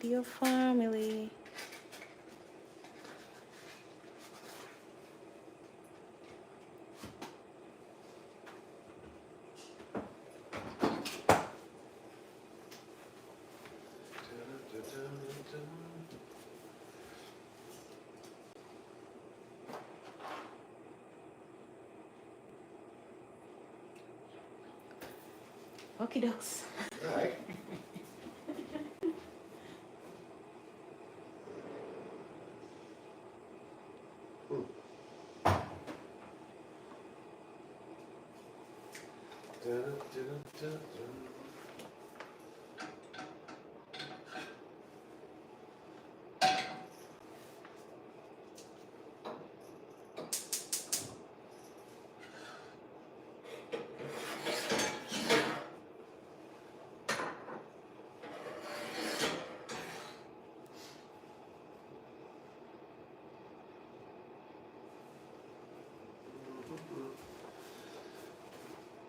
with your family. Okie dokes. All right.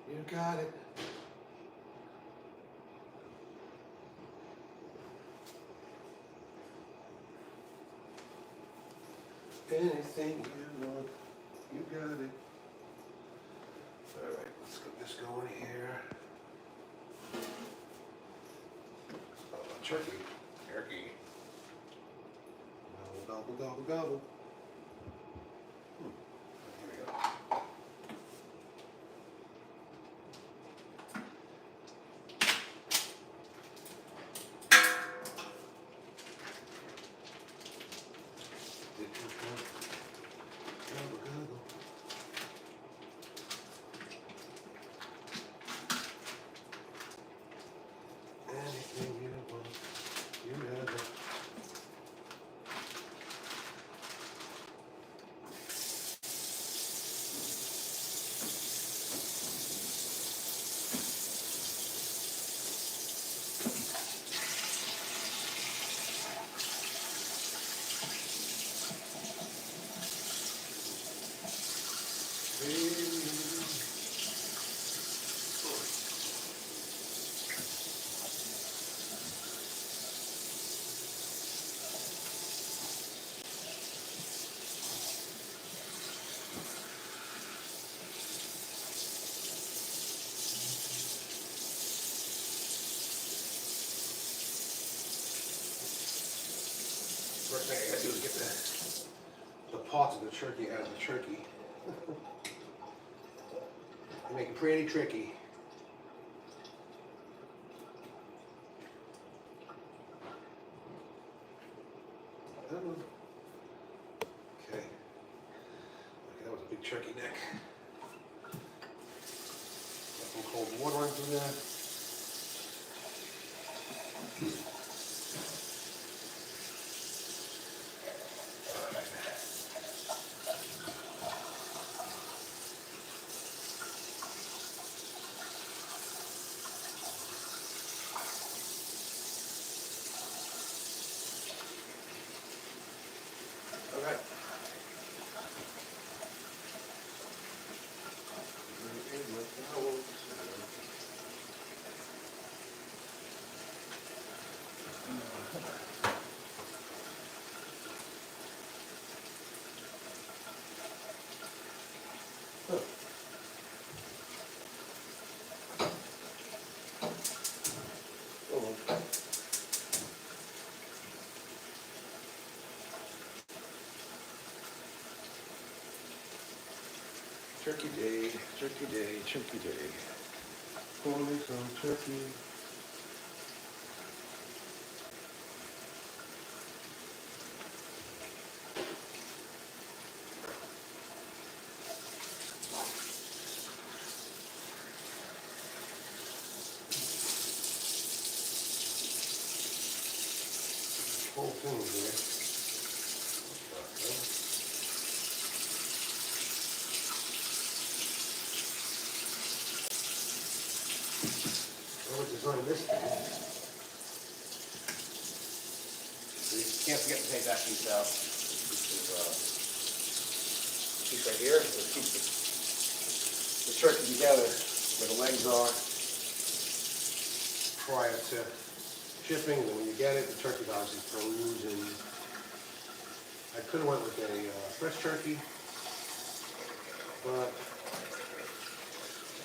You got it. Anything you want, you got it. All right, let's get this going here. Turkey. Turkey. Gobble, gobble, gobble, gobble. Here we go. Gobble, gobble. Anything you want, you got it. First thing I gotta do is get the parts of the turkey out of the turkey. They make it pretty tricky. Okay. That was a big turkey neck. Got some cold water into there. All right. Turkey day, turkey day, turkey day. Pour me some turkey. Whole thing here. I would design this thing. So you can't forget to take that piece out. This piece right here. This keeps the turkey together where the legs are prior to shipping, and then when you get it, the turkey's obviously frozen. I could have went with a fresh turkey, but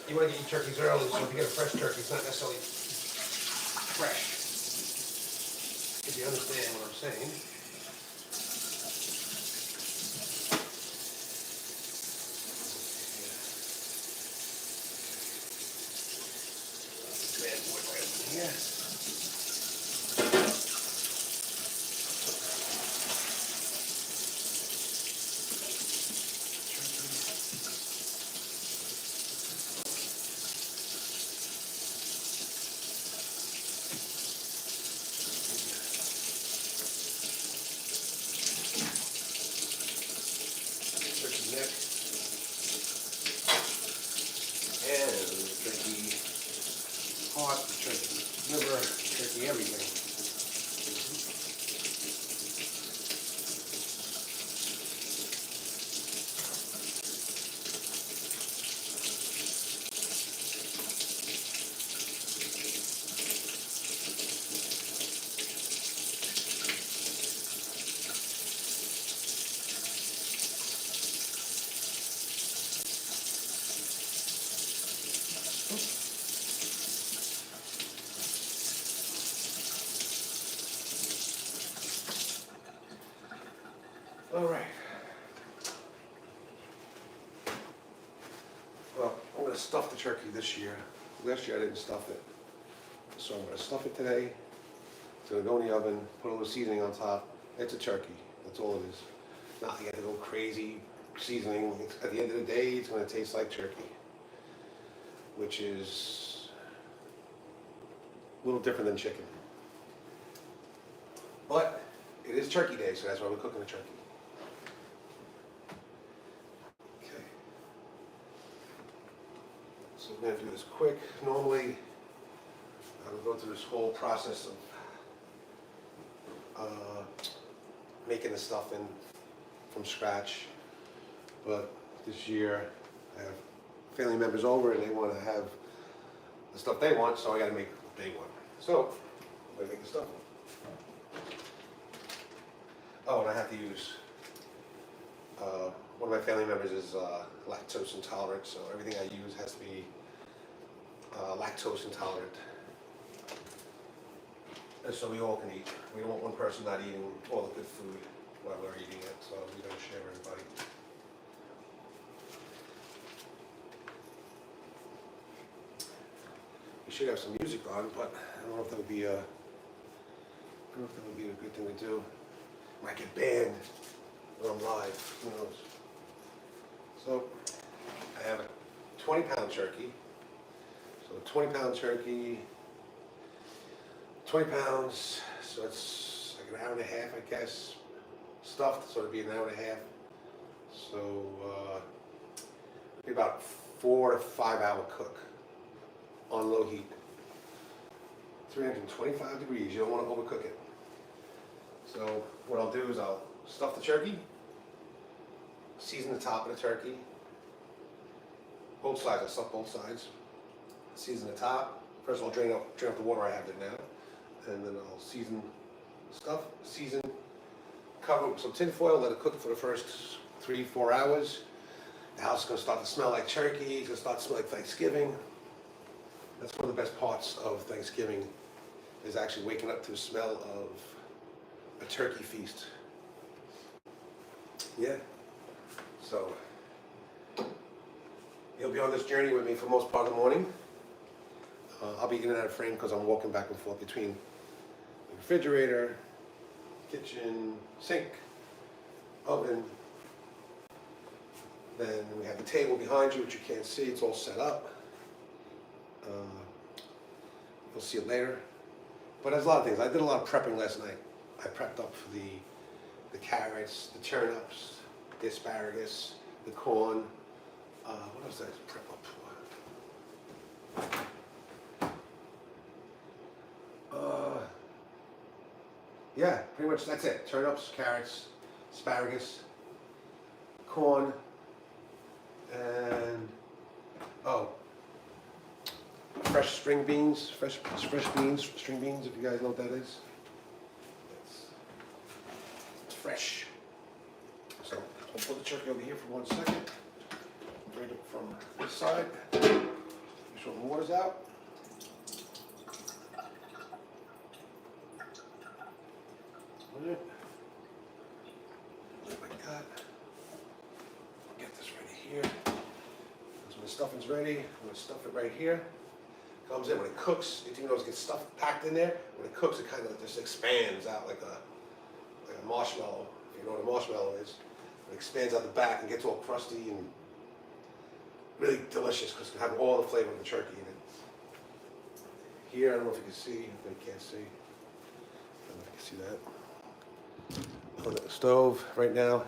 you want to get your turkeys early, so if you get a fresh turkey, it's not necessarily fresh. If you understand what I'm saying. Bad boy right up in here. Turkey neck and turkey heart, turkey liver, turkey everything. All right. Well, I'm going to stuff the turkey this year. Last year I didn't stuff it. So I'm going to stuff it today. It's going to go in the oven, put a little seasoning on top. It's a turkey. That's all it is. Not you have to go crazy seasoning. At the end of the day, it's going to taste like turkey, which is a little different than chicken. But it is turkey day, so that's why we're cooking the turkey. Okay. So we're going to do this quick. Normally, I would go through this whole process of making the stuffing from scratch, but this year I have family members over and they want to have the stuff they want, so I got to make a big one. So I'm going to make the stuffing. Oh, and I have to use, one of my family members is lactose intolerant, so everything I use has to be lactose intolerant. And so we all can eat. We don't want one person not eating all the good food while we're eating it, so we don't share everybody. We should have some music on, but I don't know if that would be a good thing to do. Might get banned when I'm live, who knows. So I have a 20-pound turkey. So a 20-pound turkey, 20 pounds, so it's like an hour and a half, I guess, stuffed, so it'd be an hour and a half. So it'd be about 4 to 5 hour cook on low heat. 325 degrees, you don't want to overcook it. So what I'll do is I'll stuff the turkey, season the top of the turkey, both sides, I'll stuff both sides, season the top. First I'll drain off the water I have there now, and then I'll season stuff, cover it with some tin foil, let it cook for the first 3-4 hours. The house is going to start to smell like turkey, it's going to start to smell like Thanksgiving. That's one of the best parts of Thanksgiving, is actually waking up to the smell of a turkey feast. Yeah. So you'll be on this journey with me for most part of the morning. I'll be in and out of frame because I'm walking back and forth between the refrigerator, kitchen, sink, oven. Then we have the table behind you, which you can't see. It's all set up. You'll see it later. But there's a lot of things. I did a lot of prepping last night. I prepped up for the carrots, the turnips, the asparagus, the corn. What else did I prep up for? Yeah, pretty much that's it. Turnips, carrots, asparagus, corn, and fresh string beans, fresh beans, string beans, if you guys know what that is. It's fresh. So I'll put the turkey over here for 1 second. Drain it from this side. Make sure the water's out. Like that. Get this ready here. When the stuffing's ready, I'm going to stuff it right here. Comes in when it cooks. Even though it gets stuff packed in there, when it cooks, it kind of just expands out like a marshmallow. If you know what a marshmallow is, it expands out the back and gets all crusty and really delicious because it has all the flavor of the turkey in it. Here, I don't know if you can see. If you can't see, I don't know if you can see that. On the stove right now,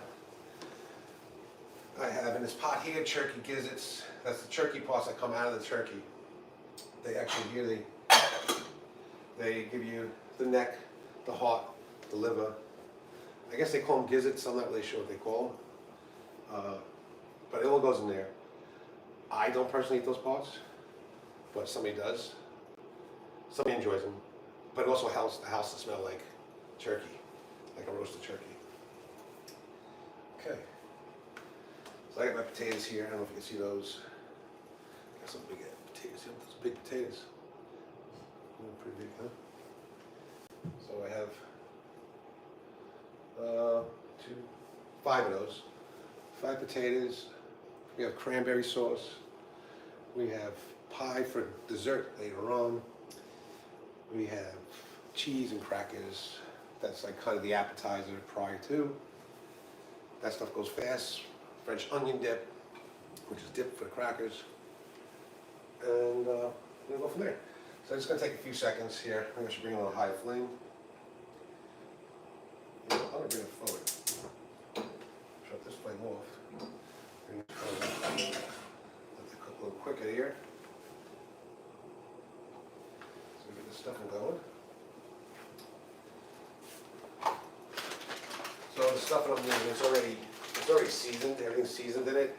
I have in this pot here turkey gizzards. That's the turkey parts that come out of the turkey. They actually here they give you the neck, the heart, the liver. I guess they call them gizzards. I'm not really sure what they call them, but it all goes in there. I don't personally eat those parts, but somebody does. Somebody enjoys them, but it also helps the house to smell like turkey, like a roasted turkey. Okay. So I got my potatoes here. I don't know if you can see those. Got some big potatoes. See those big potatoes? They're pretty big, huh? So I have 5 of those. 5 potatoes. We have cranberry sauce. We have pie for dessert later on. We have cheese and crackers. That's like kind of the appetizer prior to. That stuff goes fast. French onion dip, which is dipped for the crackers. And we'll go from there. So it's going to take a few seconds here. I think I should bring it on a high flame. I'm going to bring it forward. Shut this flame off. Bring it forward. Let it cook a little quicker here. So we get the stuffing going. So the stuffing I'm using, it's already seasoned. Everything's seasoned in it.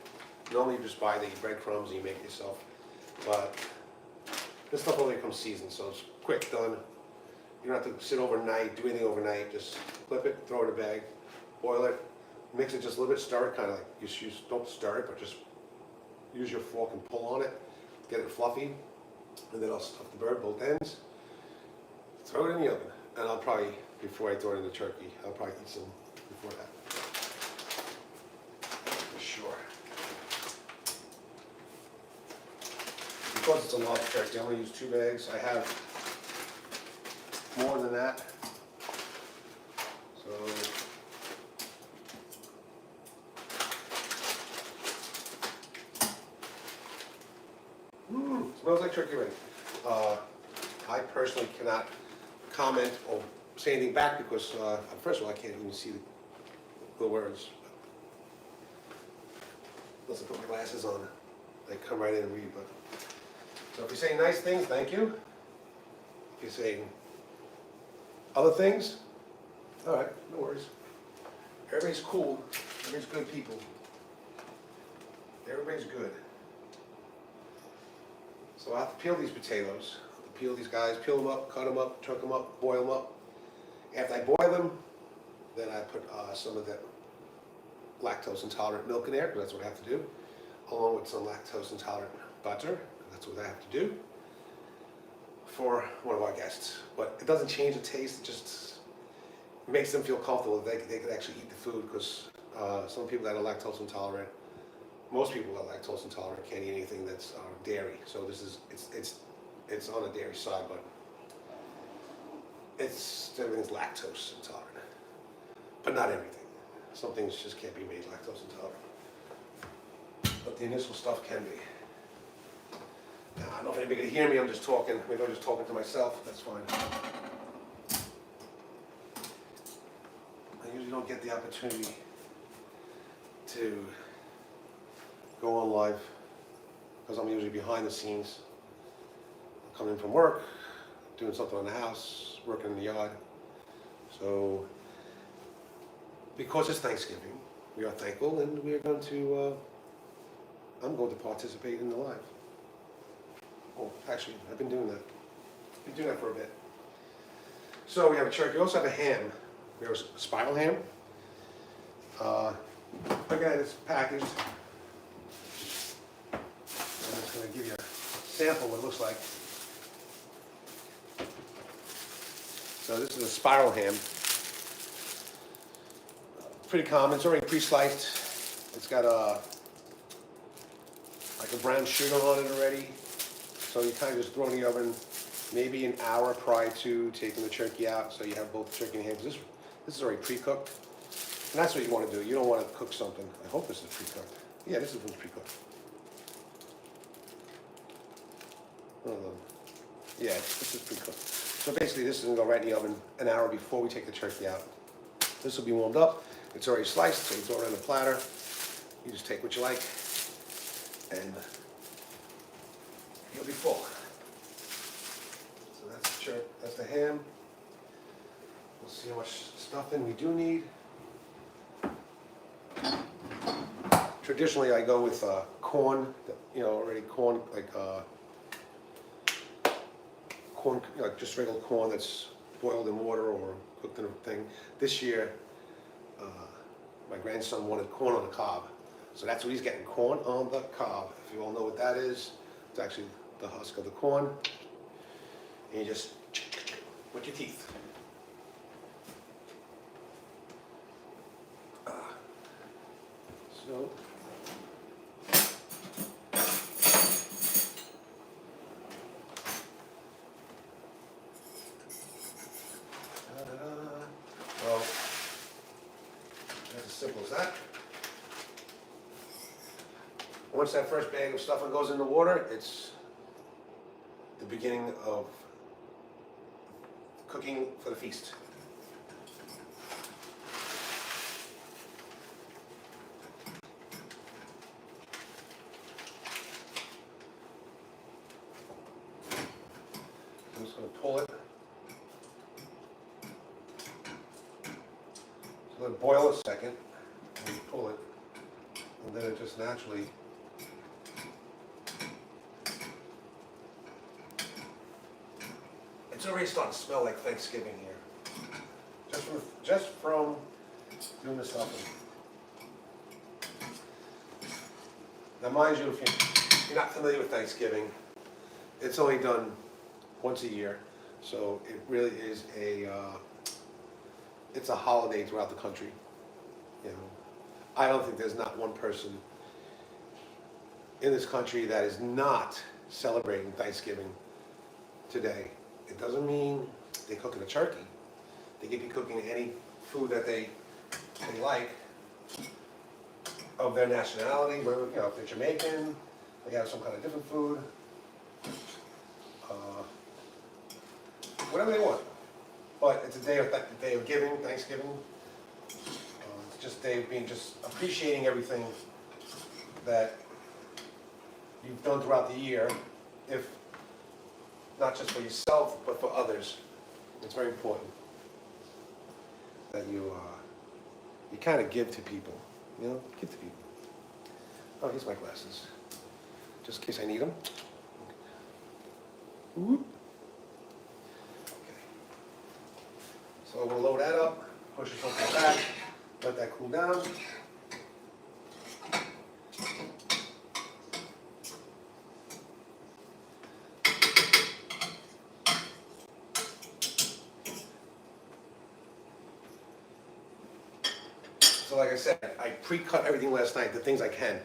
Normally you just buy the breadcrumbs and you make it yourself. But this stuff only comes seasoned, so it's quick done. You don't have to sit overnight, do anything overnight. Just flip it, throw it in a bag, boil it, mix it just a little bit, stir it, kind of like don't stir it, but just use your fork and pull on it, get it fluffy, and then I'll stuff the bird both ends, throw it in the oven, and I'll probably, before I throw it in the turkey, I'll probably eat some before that. For sure. Because it's a large turkey, I'm going to use 2 bags. I have more than that. So smells like turkey already. I personally cannot comment or say anything back because first of all I can't even see the words. Unless I put my glasses on, they come right in and read. But so if you're saying nice things, thank you. If you're saying other things, all right, no worries. Everybody's cool. Everybody's good people. Everybody's good. So I have to peel these potatoes. Peel these guys, peel them up, cut them up, chunk them up, boil them up. After I boil them, then I put some of the lactose intolerant milk in there, because that's what I have to do, along with some lactose intolerant butter. That's what I have to do for one of our guests. But it doesn't change the taste, it just makes them feel comfortable that they could actually eat the food, because some people that are lactose intolerant, most people that are lactose intolerant can't eat anything that's dairy. So this is, it's on the dairy side, but everything's lactose intolerant. But not everything. Some things just can't be made lactose intolerant. But the initial stuff can be. Now, I don't know if anybody can hear me, I'm just talking. Maybe I'm just talking to myself, that's fine. I usually don't get the opportunity to go on live because I'm usually behind the scenes. I'm coming in from work, doing something on the house, working in the yard. So, because it's Thanksgiving, we are thankful and we are going to, I'm going to participate in the live. Well, actually, I've been doing that. Been doing that for a bit. So we have a turkey. We also have a ham. We have a spiral ham. Again, it's packaged. I'm just going to give you a sample of what it looks like. So this is a spiral ham. Pretty common. It's already pre-sliced. It's got like a brown sugar on it already. So you kind of just throw it in the oven maybe an hour prior to taking the turkey out, so you have both turkey and ham. This is already pre-cooked, and that's what you want to do. You don't want to cook something. I hope this is pre-cooked. Yeah, this is pre-cooked. Yeah, this is pre-cooked. So basically, this is going to go right in the oven an hour before we take the turkey out. This will be warmed up. It's already sliced, so you throw it on the platter. You just take what you like, and you'll be full. So that's the ham. We'll see how much stuffing we do need. Traditionally, I go with corn, already corn, corn, just regular corn that's boiled in water or cooked in a thing. This year, my grandson wanted corn on the cob. So that's what he's getting, corn on the cob. If you all know what that is, it's actually the husk of the corn. And you just with your teeth. So well, that's as simple as that. Once that first bag of stuffing goes in the water, it's the beginning of cooking for the feast. I'm just going to pull it. So let it boil a second, and you pull it, and then it just naturally it's already starting to smell like Thanksgiving here. Just from doing the stuffing. Now mind you, if you're not familiar with Thanksgiving, it's only done once a year. So it really is it's a holiday throughout the country. I don't think there's not one person in this country that is not celebrating Thanksgiving today. It doesn't mean they're cooking a turkey. They could be cooking any food that they like of their nationality. If they're Jamaican, they have some kind of different food. Whatever they want. But it's a day of giving, Thanksgiving. It's just a day of being just appreciating everything that you've done throughout the year. If not just for yourself, but for others. It's very important that you kind of give to people. Give to people. Oh, here's my glasses, just in case I need them. Okay. So we'll load that up, push it over back, let that cool down. So like I said, I pre-cut everything last night, the things I can,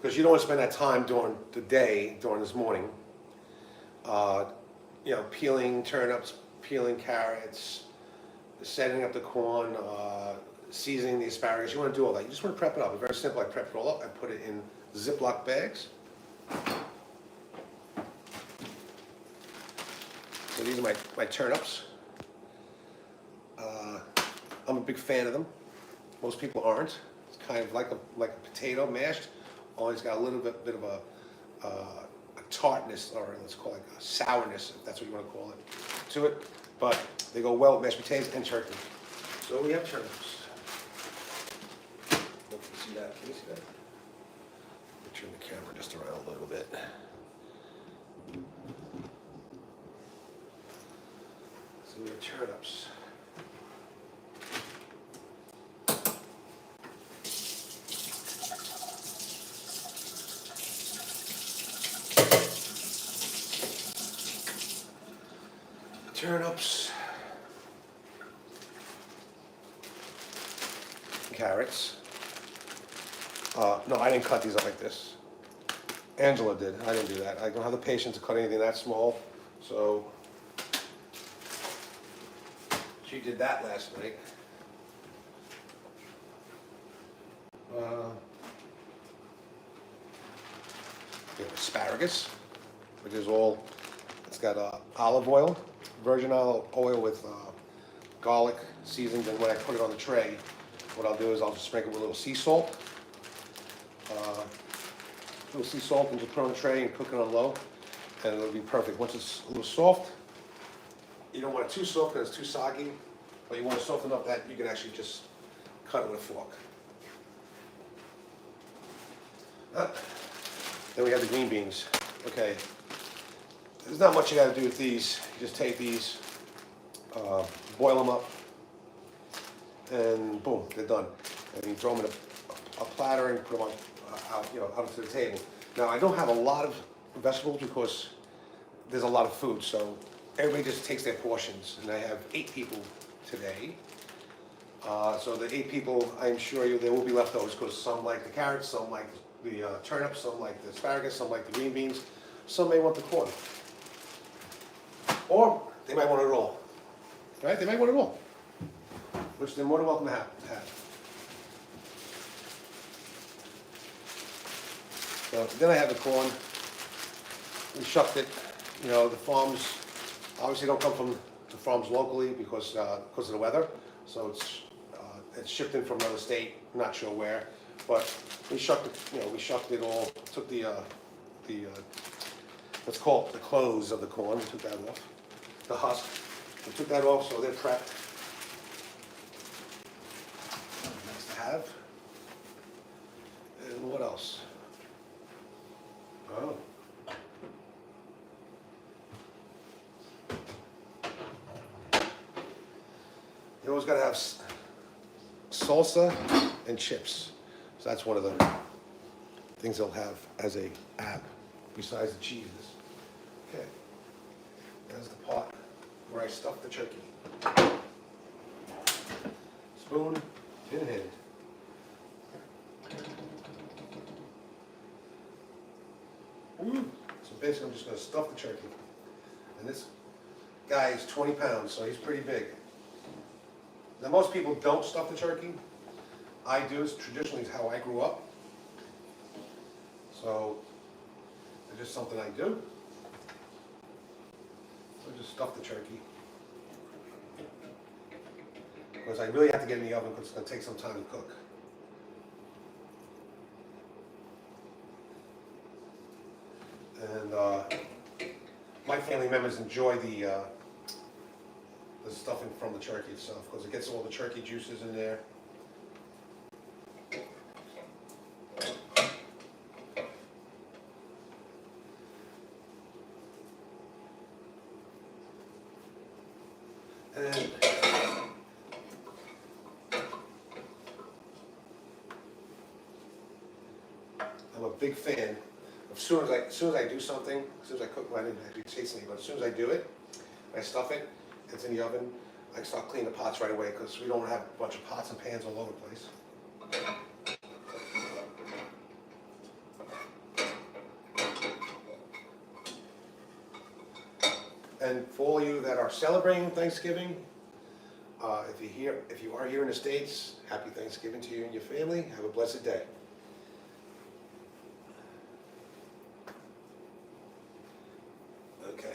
because you don't want to spend that time during the day, during this morning, peeling turnips, peeling carrots, setting up the corn, seasoning the asparagus. You want to do all that. You just want to prep it up. It's very simple. I prep it all up. I put it in Ziploc bags. So these are my turnips. I'm a big fan of them. Most people aren't. It's kind of like a potato mashed, only it's got a little bit of a tartness, or let's call it a sourness, if that's what you want to call it, to it. But they go well with mashed potatoes and turkey. So we have turnips. Can you see that? Can you see that? Turn the camera just around a little bit. So we have turnips. Turnips. Carrots. No, I didn't cut these up like this. Angela did. I didn't do that. I don't have the patience to cut anything that small, so she did that last night. We have asparagus, which is all, it's got olive oil, virgin olive oil with garlic seasoned, and when I put it on the tray, what I'll do is I'll just sprinkle with a little sea salt. Little sea salt, and just put it on the tray and cook it on low, and it'll be perfect. Once it's a little soft, you don't want it too soft because it's too soggy, but you want it soft enough that you can actually just cut it with a fork. Then we have the green beans. Okay, there's not much you got to do with these. You just take these, boil them up, and boom, they're done. And you throw them in a platter and put them on, out to the table. Now, I don't have a lot of vegetables because there's a lot of food, so everybody just takes their portions. And I have 8 people today. So the 8 people, I'm sure there will be leftovers because some like the carrots, some like the turnips, some like the asparagus, some like the green beans, some may want the corn. Or they might want it all. Right? They might want it all, which they're more than welcome to have. So then I have the corn. We shucked it. You know, the farms obviously don't come from the farms locally because of the weather. So it's shipped in from another state. I'm not sure where, but we shucked it. You know, we shucked it all. Took the let's call it the clothes of the corn. We took that off. The husk. We took that off, so they're prepped. Nice to have. And what else? Oh. You always got to have salsa and chips. So that's one of the things they'll have as a app, besides the cheeses. Okay. There's the pot where I stuff the turkey. Spoon in hand. So basically I'm just going to stuff the turkey. And this guy is 20 pounds, so he's pretty big. Now most people don't stuff the turkey. I do. It's traditionally how I grew up. So it's just something I do. So I just stuff the turkey. Because I really have to get it in the oven because it's going to take some time to cook. And my family members enjoy the stuffing from the turkey itself because it gets all the turkey juices in there. And I'm a big fan. As soon as I do something, as soon as I cook, well, I didn't actually say something, but as soon as I do it, I stuff it, it's in the oven, I start cleaning the pots right away because we don't have a bunch of pots and pans all over the place. And for all of you that are celebrating Thanksgiving, if you are here in the States, happy Thanksgiving to you and your family. Have a blessed day. Okay.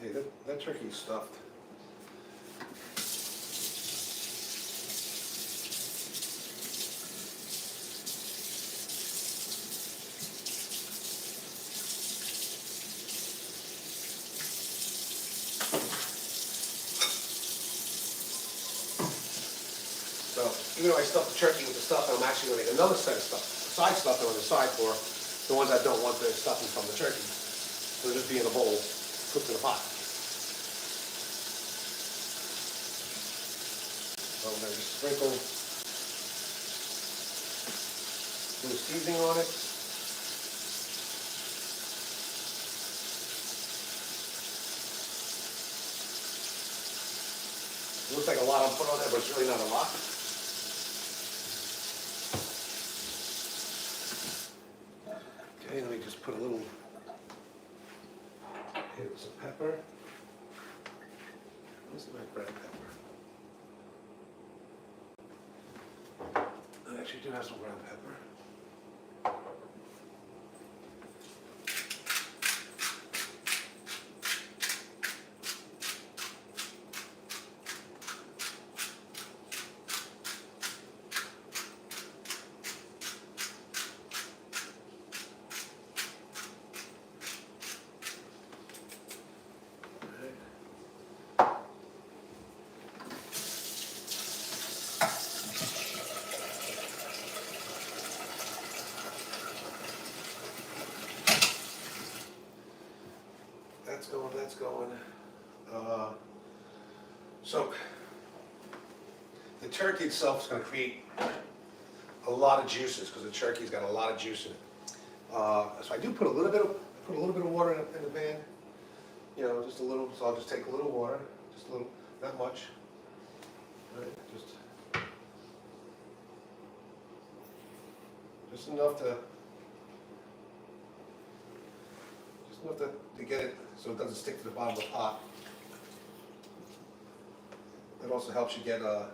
Okay, that turkey's stuffed. So even though I stuff the turkey with the stuff, I'm actually gonna make another set of stuff, side stuffing on the side for the ones that don't want the stuffing from the turkey. So it'll just be in a bowl, cooked in a pot. So I'm gonna just sprinkle a little seasoning on it. It looks like a lot I'm putting on there, but it's really not a lot. Okay, let me just put a little, here's some pepper. Where's my ground pepper? I actually do have some ground pepper. That's going. So the turkey itself is going to create a lot of juices because the turkey's got a lot of juice in it. So I do put a little bit of water in the pan. You know, just a little. So I'll just take a little water, just a little, not much. Right, just enough to get it so it doesn't stick to the bottom of the pot. It also helps you get a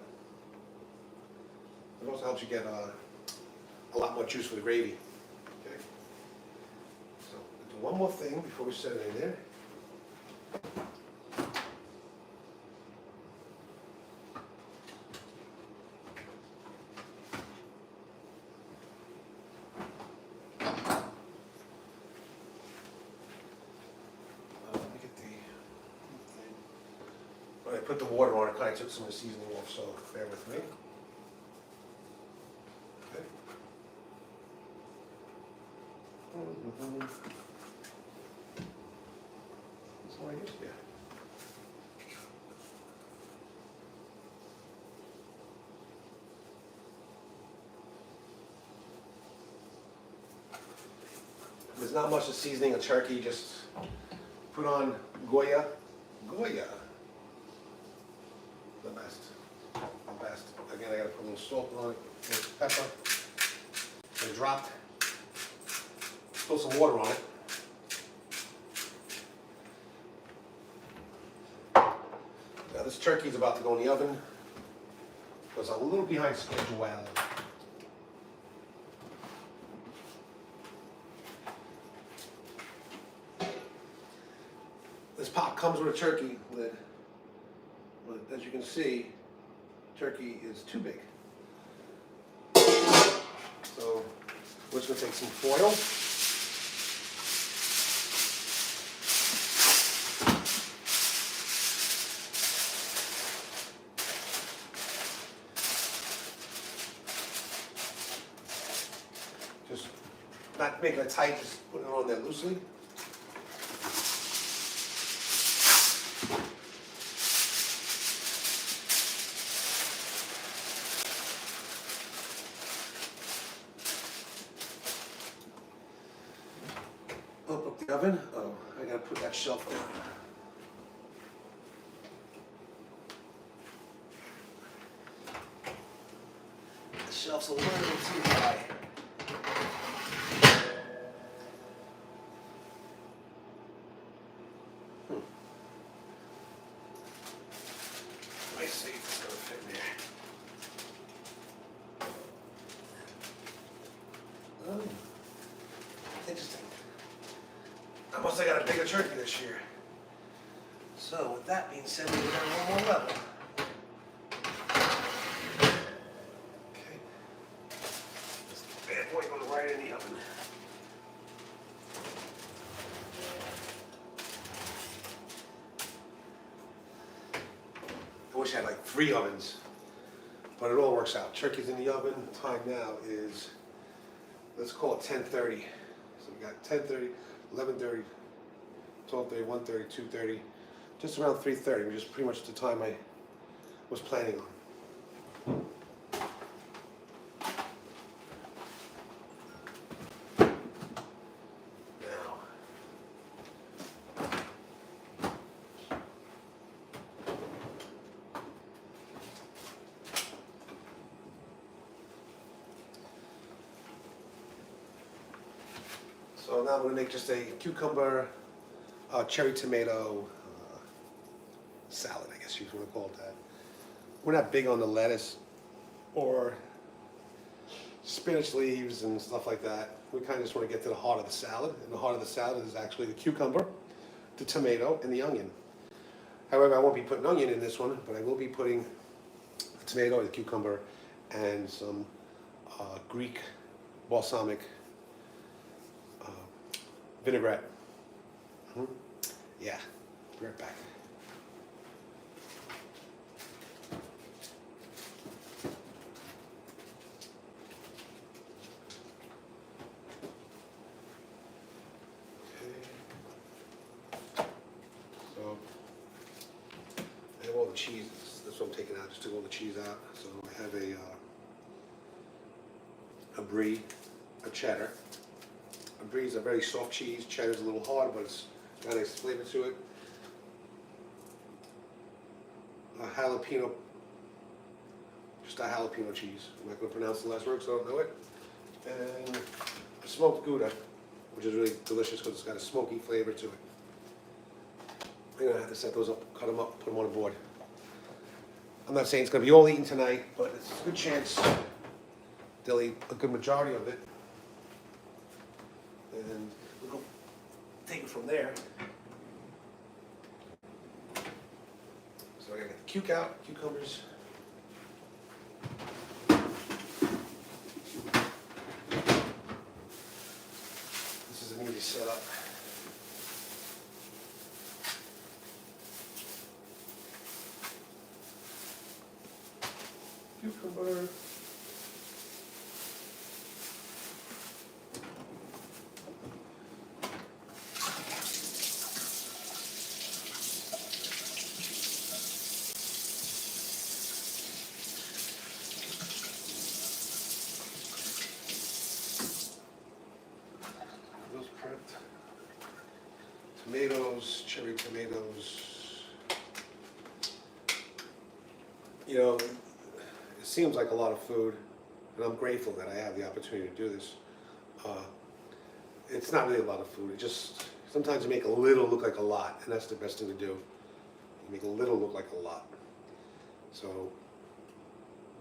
lot more juice for the gravy. Okay. So I'll do one more thing before we set it in there. I put the water on it, kind of took some of the seasoning off, so bear with me. Okay. That's all I used to. There's not much of seasoning of turkey, just put on Goya. The best. Again, I gotta put a little salt on it, a little pepper, and dropped. Spill some water on it. Now this turkey is about to go in the oven because I'm a little behind schedule. This pot comes with a turkey lid. But as you can see, turkey is too big. So we're just going to take some foil. Just not making it tight, just putting it on there loosely. Open up the oven. Oh, I gotta put that shelf down. The shelf's a little too high. Let me see if it's gonna fit in there. Oh, interesting. I must have got a bigger turkey this year. So with that being said, we're down one more level. Okay. This bad boy goes right in the oven. I wish I had like 3 ovens. But it all works out. Turkey's in the oven. Time now is, let's call it 10:30. So we got 10:30, 11:30, 12:30, 1:30, 2:30, just around 3:30, which is pretty much the time I was planning on. Now, so now I'm going to make just a cucumber, cherry tomato salad, I guess you want to call it that. We're not big on the lettuce or spinach leaves and stuff like that. We kind of just want to get to the heart of the salad. And the heart of the salad is actually the cucumber, the tomato, and the onion. However, I won't be putting onion in this one, but I will be putting the tomato, the cucumber, and some Greek balsamic vinaigrette. Yeah, be right back. So I have all the cheese. That's what I'm taking out. Just took all the cheese out. So I have a brie, a cheddar. A brie is a very soft cheese. Cheddar's a little hard, but it's got a nice flavor to it. A jalapeno, just a jalapeno cheese. I'm not going to pronounce the last word, so I don't know it. And a smoked Gouda, which is really delicious because it's got a smoky flavor to it. I'm going to have to set those up, cut them up, put them on a board. I'm not saying it's going to be all eaten tonight, but it's a good chance they'll eat a good majority of it. And we'll go take it from there. So I gotta get the cuke out, cucumbers. This is an easy setup. Cucumber. Those prepped. Tomatoes, cherry tomatoes. You know, it seems like a lot of food, and I'm grateful that I have the opportunity to do this. It's not really a lot of food. It just, sometimes you make a little look like a lot, and that's the best thing to do. You make a little look like a lot. So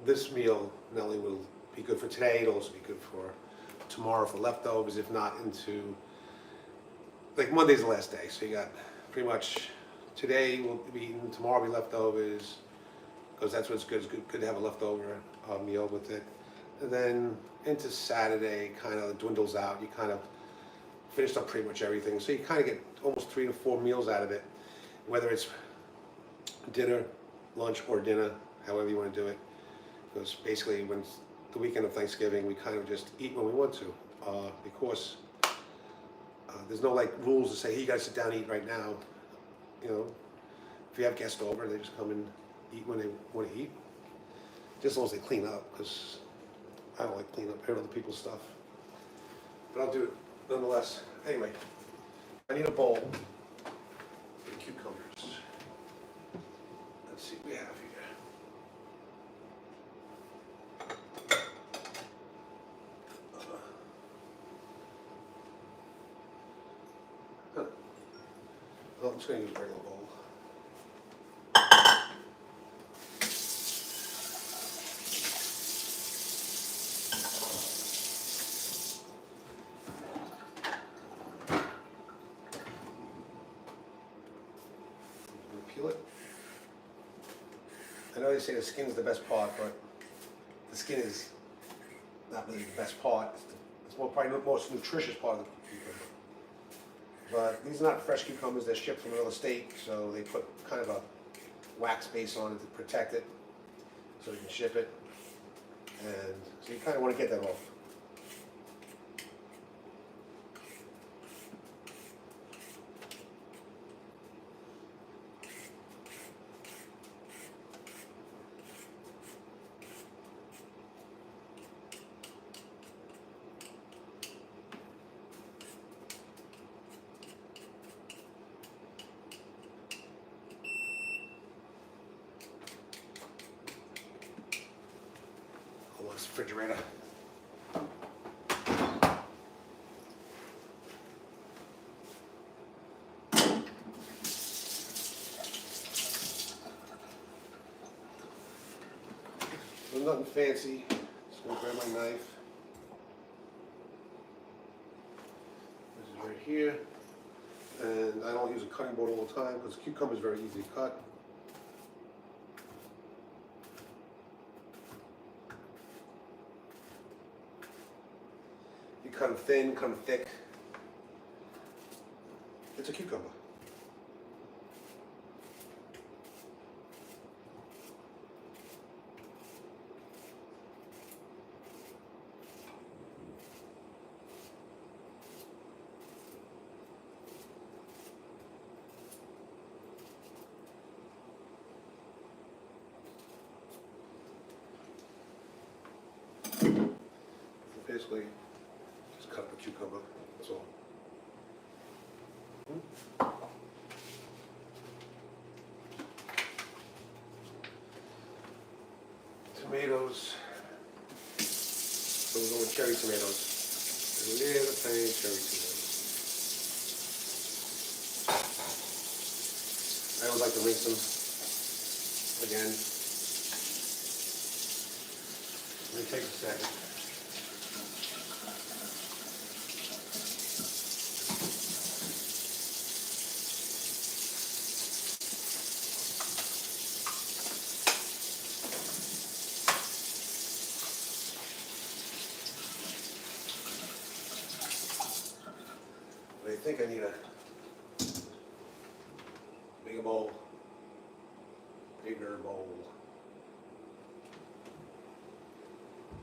this meal not only will be good for today, it'll also be good for tomorrow for leftovers, if not into, like Monday's the last day. So you got pretty much today will be eaten, tomorrow will be leftovers, because that's what's good. It's good to have a leftover meal with it. And then into Saturday, kind of dwindles out. You kind of finished up pretty much everything. So you kind of get almost 3 to 4 meals out of it, whether it's dinner, lunch, or dinner, however you want to do it. Because basically, when it's the weekend of Thanksgiving, we kind of just eat when we want to, because there's no like rules to say, hey, you guys sit down and eat right now. You know, if you have guests over, they just come and eat when they want to eat. Just as long as they clean up, because I don't like cleaning up other people's stuff. But I'll do it nonetheless. Anyway, I need a bowl for the cucumbers. Let's see what we have here. Well, I'm just going to use a regular bowl. Peel it. I know they say the skin's the best part, but the skin is not really the best part. It's probably the most nutritious part of the cucumber. But these are not fresh cucumbers, they're shipped from another state, so they put kind of a wax base on it to protect it, so you can ship it. And so you kind of want to get that off. Hold on, this refrigerator. So nothing fancy. Just gonna grab my knife. This is right here. And I don't use a cutting board all the time because cucumber is very easy to cut. You cut them thin, cut them thick. It's a cucumber. Basically, just cut the cucumber, that's all. Tomatoes. So we're going with cherry tomatoes. A little tiny cherry tomatoes. I always like to rinse them again. It takes a second. I think I need a bigger bowl. Bigger bowl.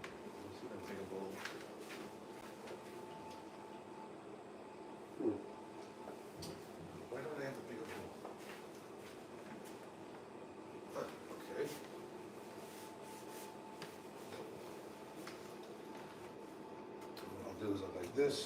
Let's see if I can take a bowl. Why don't I have a bigger bowl? Okay. What I'll do is I'll like this.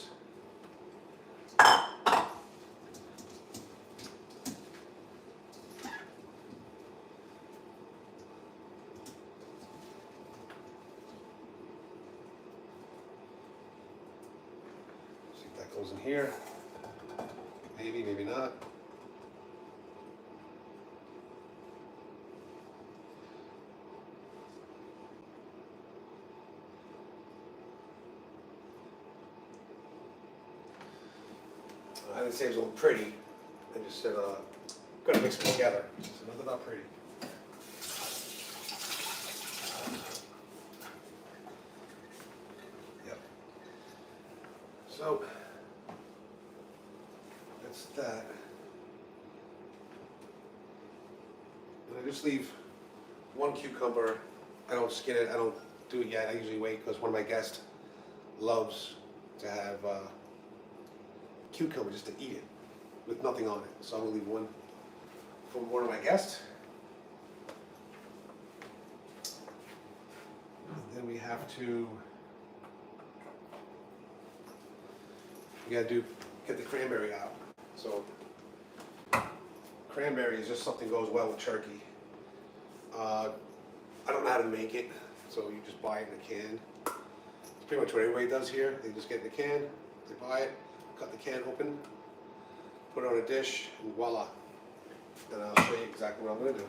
Goes in here, maybe, maybe not. I didn't say it was all pretty. I just said, gotta mix it together. So nothing about pretty. Yep. So. That, and I just leave one cucumber. I don't skin it, I don't do it yet. I usually wait because one of my guests loves to have cucumber just to eat it with nothing on it. So I'm gonna leave one for one of my guests. And then we have to, we gotta get the cranberry out. So, cranberry is just something that goes well with turkey. I don't know how to make it, so you just buy it in a can. It's pretty much what everybody does here. They just get in a can, they buy it, cut the can open, put it on a dish, and voila. And I'll show you exactly what I'm going to do.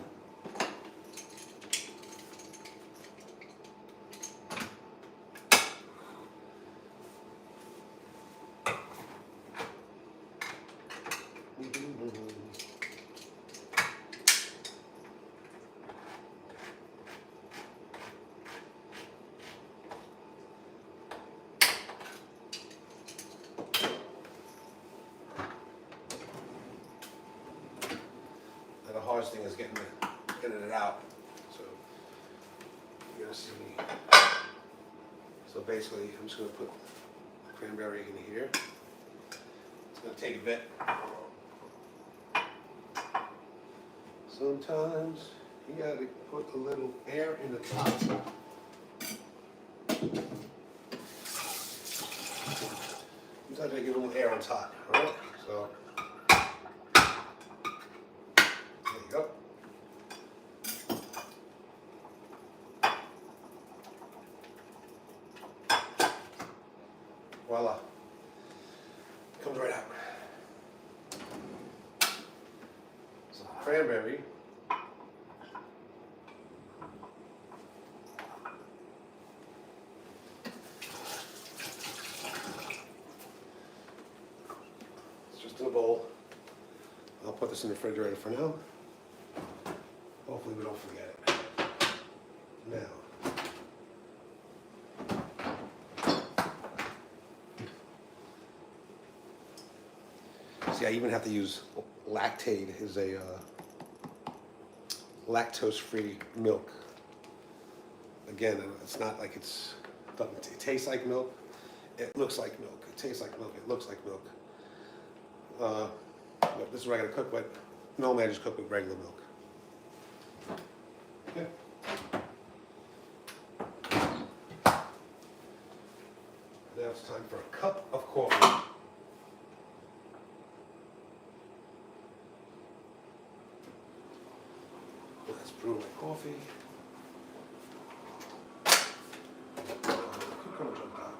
The hardest thing is getting it out. So you're gonna see me So basically, I'm just going to put the cranberry in here. It's going to take a bit. Sometimes you got to put a little air in the top. Sometimes I get a little air on top, all right? So, there you go. Voila. Comes right out. Some cranberry. It's just in a bowl. I'll put this in the refrigerator for now. Hopefully we don't forget it. Now. See, I even have to use Lactaid, is a lactose-free milk. Again, it's not like it tastes like milk. It looks like milk. It tastes like milk. It looks like milk. But this is what I gotta cook with. Normally I just cook with regular milk. Okay. Now it's time for a cup of coffee. Let's brew my coffee. Cucumber on top.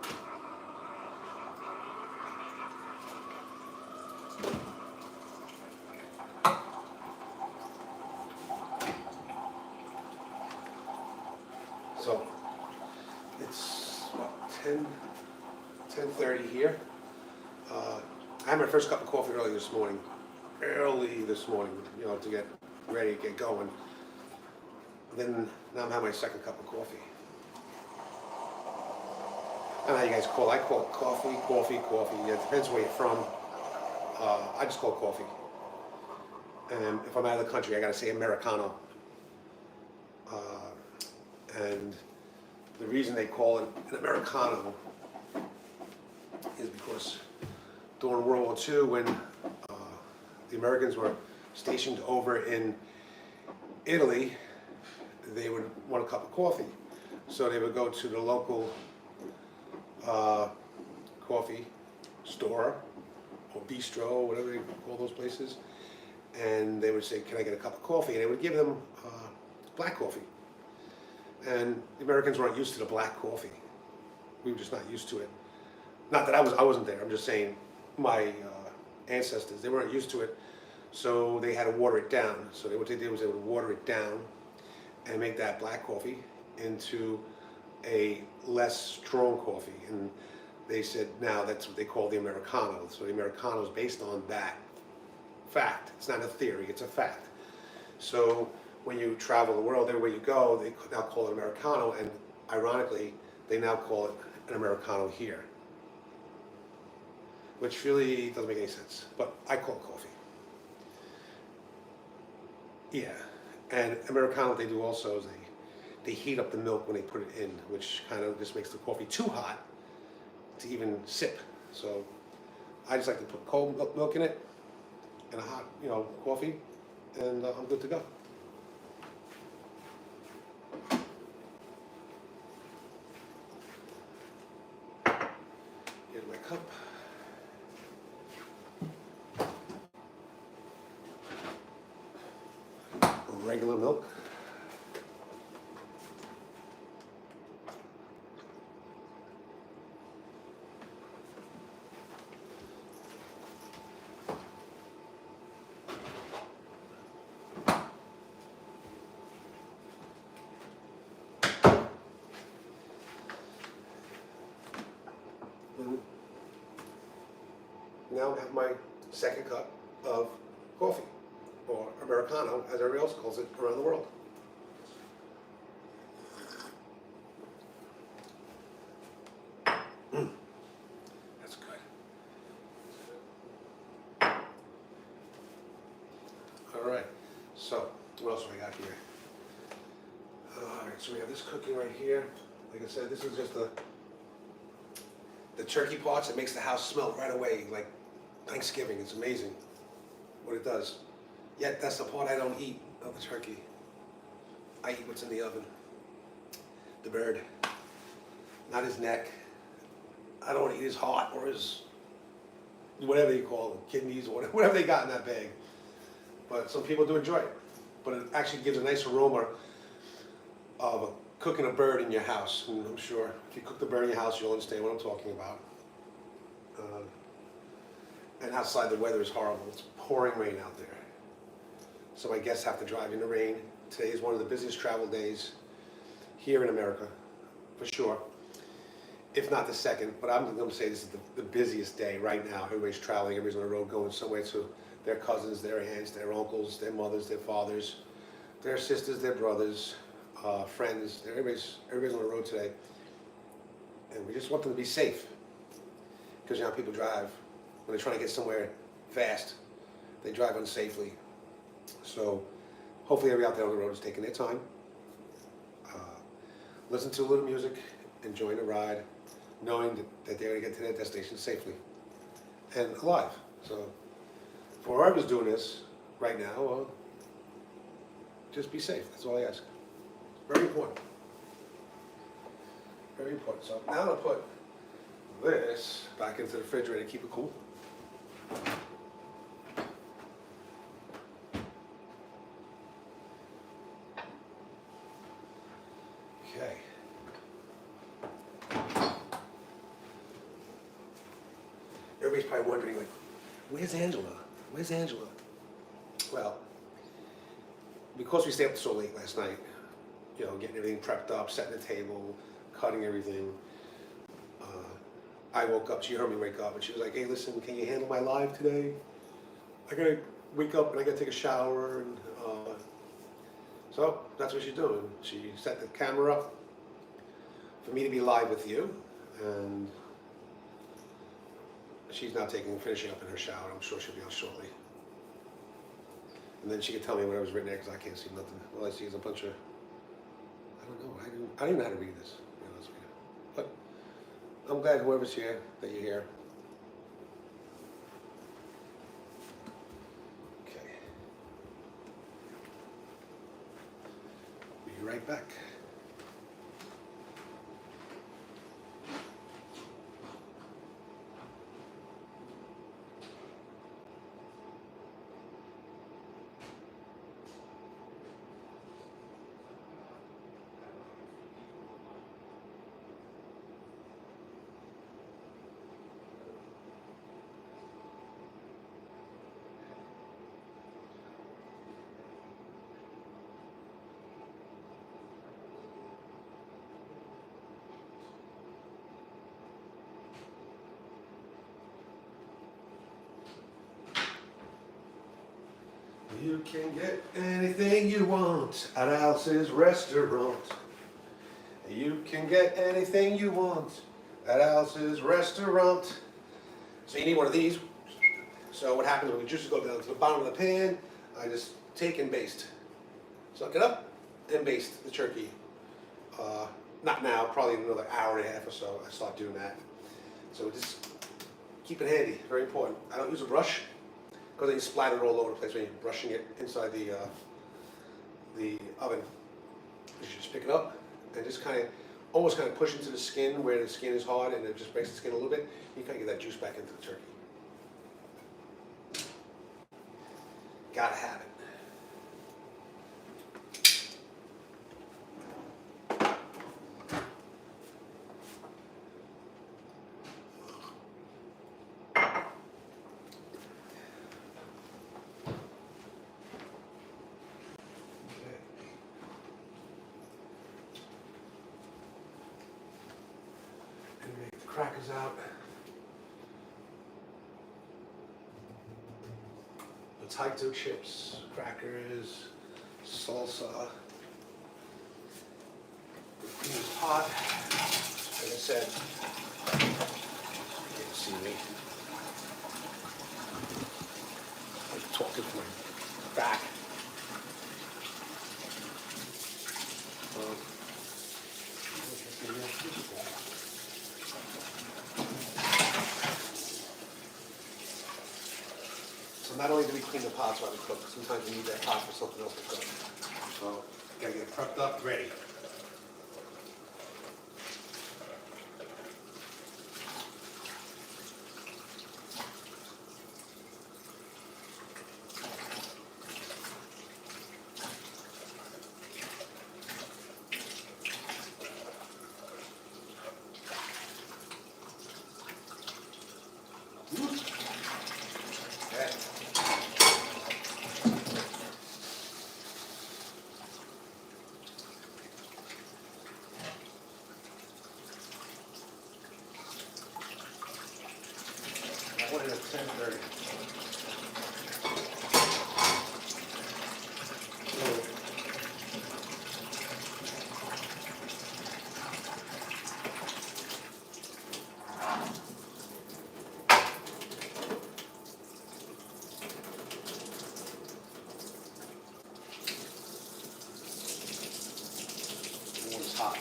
So it's about 10:30 here. I had my first cup of coffee early this morning, you know, to get ready, get going. Then now I'm having my second cup of coffee. I don't know how you guys call it. I call it coffee, coffee, coffee. It depends where you're from. I just call it coffee. And if I'm out of the country, I gotta say Americano. And the reason they call it an Americano is because during World War II, when the Americans were stationed over in Italy, they would want a cup of coffee. So they would go to the local coffee store or bistro, whatever they call those places, and they would say, "Can I get a cup of coffee?" And they would give them black coffee. And the Americans weren't used to the black coffee. We were just not used to it. Not that I wasn't there. I'm just saying my ancestors, they weren't used to it, so they had to water it down. So what they did was they would water it down and make that black coffee into a less strong coffee. And they said now that's what they call the Americano. So the Americano is based on that fact. It's not a theory, it's a fact. So when you travel the world, everywhere you go, they now call it Americano, and ironically, they now call it an Americano here. Which really doesn't make any sense, but I call it coffee. Yeah, and Americano, what they do also is they heat up the milk when they put it in, which kind of just makes the coffee too hot to even sip. So I just like to put cold milk in it and a hot, coffee, and I'm good to go. Here's my cup. Regular milk. And now I have my second cup of coffee, or Americano, as everybody else calls it around the world. That's good. All right, so what else do we got here? All right, so we have this cooking right here. Like I said, this is just a the turkey parts, it makes the house smell right away, like Thanksgiving. It's amazing what it does. Yet that's the part I don't eat of the turkey. I eat what's in the oven. The bird, not his neck. I don't want to eat his heart or his, whatever you call them, kidneys or whatever they got in that bag. But some people do enjoy it. But it actually gives a nice aroma of cooking a bird in your house. And I'm sure if you cook the bird in your house, you'll understand what I'm talking about. And outside the weather is horrible. It's pouring rain out there. So my guests have to drive in the rain. Today is one of the busiest travel days here in America, for sure. If not the second, but I'm going to say this is the busiest day right now. Everybody's traveling, everybody's on the road going somewhere to their cousins, their aunts, their uncles, their mothers, their fathers, their sisters, their brothers, friends. Everybody's on the road today. And we just want them to be safe. Because you know how people drive when they're trying to get somewhere fast. They drive unsafely. So hopefully everybody out there on the road is taking their time. Listen to a little music, enjoying the ride, knowing that they're going to get to their destination safely and alive. So for whoever's doing this right now, just be safe. That's all I ask. Very important. Very important. So now I'm going to put this back into the refrigerator to keep it cool. Okay. Everybody's probably wondering, like, where's Angela? Where's Angela? Well, because we stayed up so late last night, you know, getting everything prepped up, setting the table, cutting everything. I woke up, she heard me wake up, and she was like, hey, listen, can you handle my live today? I gotta wake up and I gotta take a shower, and so that's what she's doing. She set the camera up for me to be live with you, and she's now finishing up in her shower. I'm sure she'll be out shortly. And then she can tell me whatever's written there, because I can't see nothing. All I see is a bunch of, I don't know, I don't even know how to read this, to be honest with you. But I'm glad whoever's here, that you're here. Okay. Be right back. You can get anything you want at Alice's restaurant. You can get anything you want at Alice's restaurant. So you need one of these. So what happens when the juices go down to the bottom of the pan, I just take and baste. Suck it up and baste the turkey. Not now, probably in another hour and a half or so, I start doing that. So just keep it handy, very important. I don't use a brush, because then you splatter it all over the place when you're brushing it inside the oven. You should just pick it up and just almost push into the skin where the skin is hard, and it just breaks the skin a little bit. You kind of get that juice back into the turkey. Gotta have it. Crackers out. Potato chips, crackers, salsa. Beans pot. Like I said, you can't see me. I'm talking to my back. So not only do we clean the pots while we cook, sometimes we need that pot for something else to cook. So, gotta get it prepped up, ready. I want it at 10:30. Water's hot.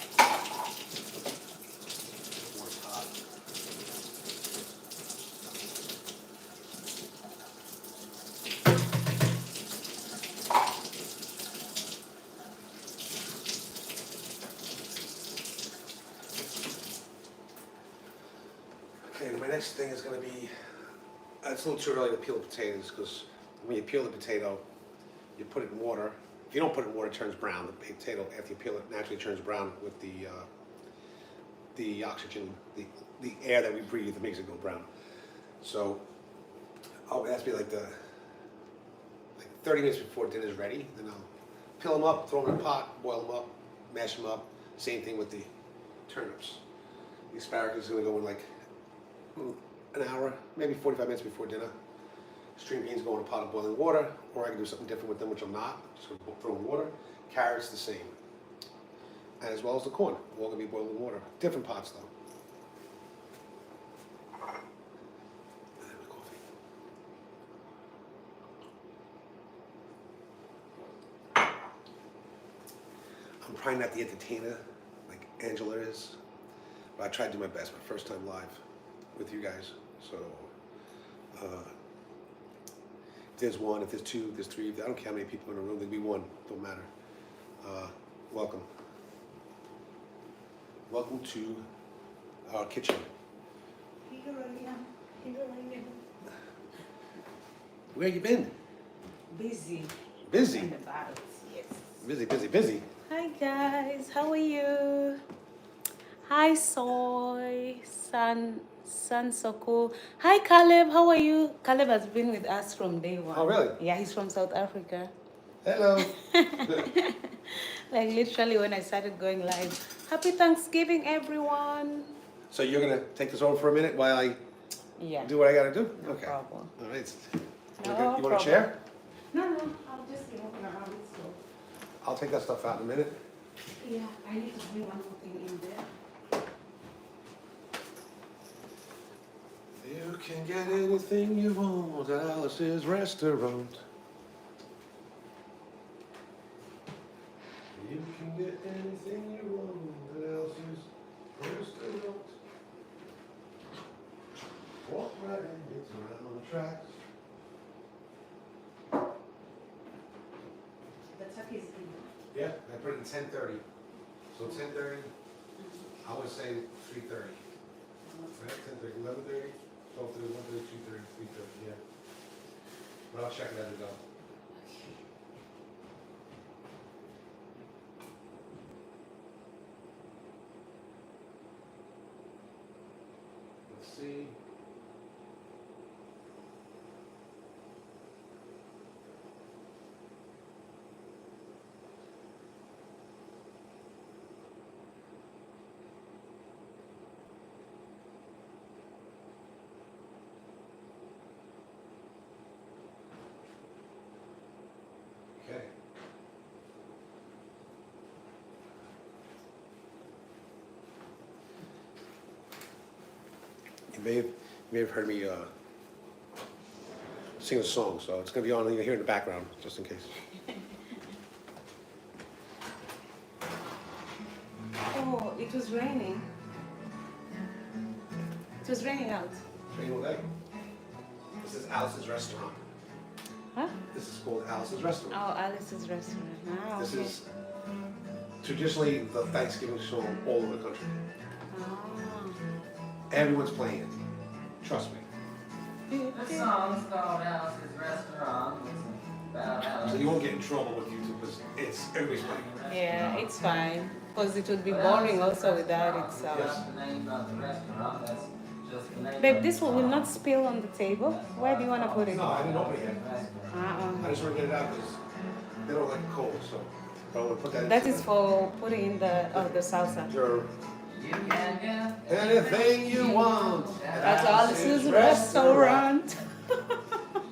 Water's hot. Okay, my next thing is gonna be, it's a little too early to peel the potatoes, because when you peel the potato, you put it in water. If you don't put it in water, it turns brown. The potato, after you peel it, naturally turns brown with the oxygen, the air that we breathe that makes it go brown. So, it has to be like 30 minutes before dinner's ready. Then I'll peel them up, throw them in a pot, boil them up, mash them up. Same thing with the turnips. The asparagus is gonna go in like an hour, maybe 45 minutes before dinner. String beans go in a pot of boiling water, or I can do something different with them, which I'm not. Just gonna throw in water. Carrots the same, as well as the corn. All gonna be boiled in water. Different pots though. And my coffee. I'm probably not the entertainer like Angela is, but I tried to do my best. My first time live with you guys, so. If there's one, if there's two, if there's three, I don't care how many people in the room, there'd be one, don't matter. Welcome. Welcome to our kitchen. Where you been? Busy. Busy? In the battles, yes. Busy, busy, busy. Hi guys, how are you? Hi Soy, San Soko. Hi Caleb, how are you? Caleb has been with us from day one. Oh, really? Yeah, he's from South Africa. Hello. Like literally when I started going live. Happy Thanksgiving, everyone. So you're gonna take this over for a minute while I Yeah. do what I gotta do? No Okay. problem. All right. No You want problem. a chair? No, I'll just be walking around it slow. I'll take that stuff out in a minute. Yeah, I need to bring one more thing in there. You can get anything you want at Alice's restaurant. You can get anything you want at Alice's restaurant. Walk right in, it's around the tracks. The tuck is in. Yeah, I put it in 10:30. So 10:30, I would say 3:30. Right, 10:30, 11:30, 12:30, 1:30, 2:30, 3:30, yeah. But I'll check it as we go. Let's see. Okay. You may have heard me sing a song, so it's going to be on here in the background, just in case. Oh, it was raining. It was raining out. Training all day. This is Alice's restaurant. Huh? This is called Alice's Restaurant. Oh, Alice's restaurant. Ah, This okay. is traditionally the Thanksgiving show all over the country. Ah. Everyone's playing it. Trust me. This song's called Alice's Restaurant. It's about So Alice. you won't get in trouble with YouTube because it's everybody's playing it. Yeah, it's fine. Because it would be boring also without it. So. That's the name of the restaurant. That's just the name Babe, of this the one will song. not spill on the table. Where do you want to put it? No, I didn't open it yet. Uh-uh. I just want to get it out because they don't like it cold. So I want to put that. That into is for putting in the salsa. your You can get anything you want. That's Alice's restaurant.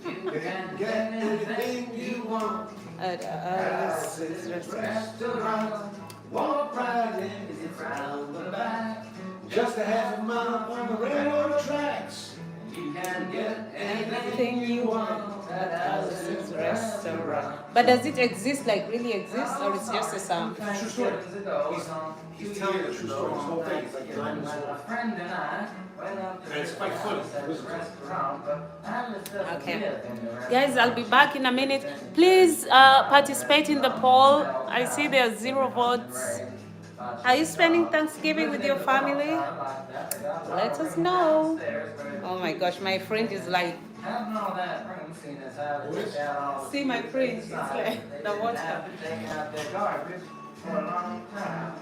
You You can get anything you want. At Alice's restaurant. restaurant. Walk right in, It's round the back. just a half a mile on the railroad tracks. You can get Anything you want at Alice's restaurant. But does it exist, like really exist, or it's just a song? It's a true story. He's telling you the true story. This whole thing is like behind the My story. friend and I went up to And it's quite funny. this restaurant, but Alice doesn't Okay. live in the restaurant. Guys, I'll be back in a minute. Please participate in the poll. I see there are 0 votes. Are you spending Thanksgiving with your family? Let us know. Oh my gosh, my friend is like, Having all that room, seeing as how they took out all the see my food friend, it's inside, like they the didn't water. have to take out their garbage for a long time.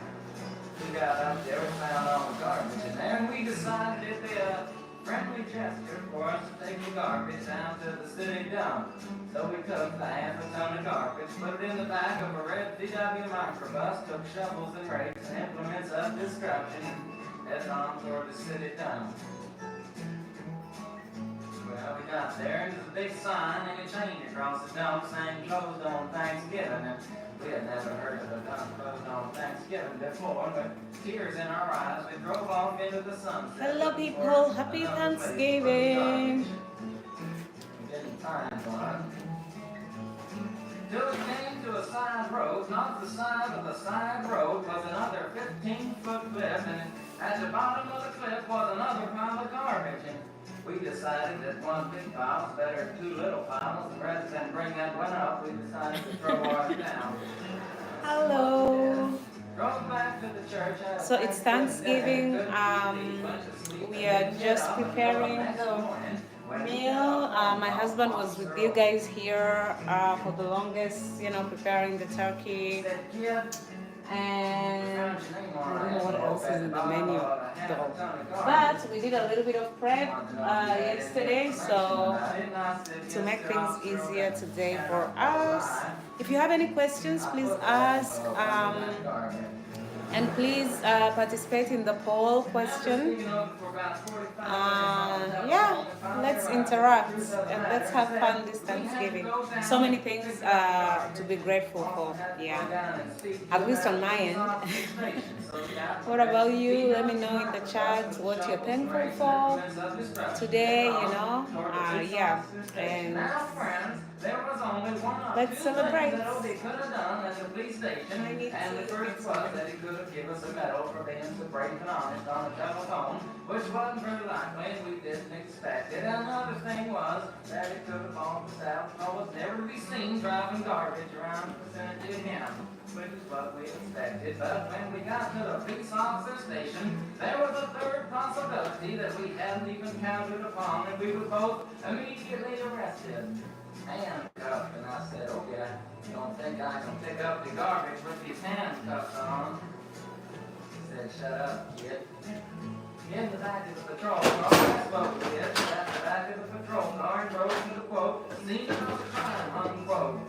We got up there, we found all the garbage in there, and we decided it'd be a friendly gesture for us to take the garbage down to the city dump. So we took the half a ton of garbage, put it in the back of a red VW microbus, took shovels and rakes and implements of destruction, and headed on toward the city dump. Well, we got there, and there's a big sign and a chain across the dump saying closed on Thanksgiving. And we had never heard of a dump closed on Thanksgiving before, but tears in our eyes, we drove off into the sunset. hello people, happy Thanksgiving. We didn't find one. Till we came to a side road, not the side of the side road was another 15-foot cliff, and at the bottom of the cliff was another pile of garbage. And we decided that one big pile was better than 2 little piles, and rather than bring that one up, we decided to throw ours down. Hello. Drove back to the church. had a So it's Thanksgiving. good evening, went to sleep, We and are then just get up and preparing go next the morning. When we meal. got up, My husband was with you guys here for the longest, preparing the turkey. said, "Kid, And I don't know what else is in the menu though. But But we did a little bit of prep yesterday, so to make things easier today for us. If you have any questions, please ask. And please participate in the poll question. Yeah, let's interact and let's have fun this Thanksgiving. So many things to be grateful for. Yeah, at least on my end. What about you? Let me know in the chat what you're thankful for today. Yeah, and let's celebrate. I need And the to first was that he could have given us a medal for being so brave and honest on the telephone, which wasn't very likely, and we didn't expect it. And another thing was that he could have bought the South was never to be seen driving garbage around the vicinity of him, which is what we expected. But when we got to the police officer station, there was a third possibility that we hadn't even counted upon, and we were both immediately arrested. Handcuffed, and I said, "Okay, I don't think I can pick up the garbage with these handcuffs on." He said, "Shut up, kid." In the back of the patrol car, I spoke with it, at the back of the patrol car, and wrote to the quote, "Scene of the crime," unquote.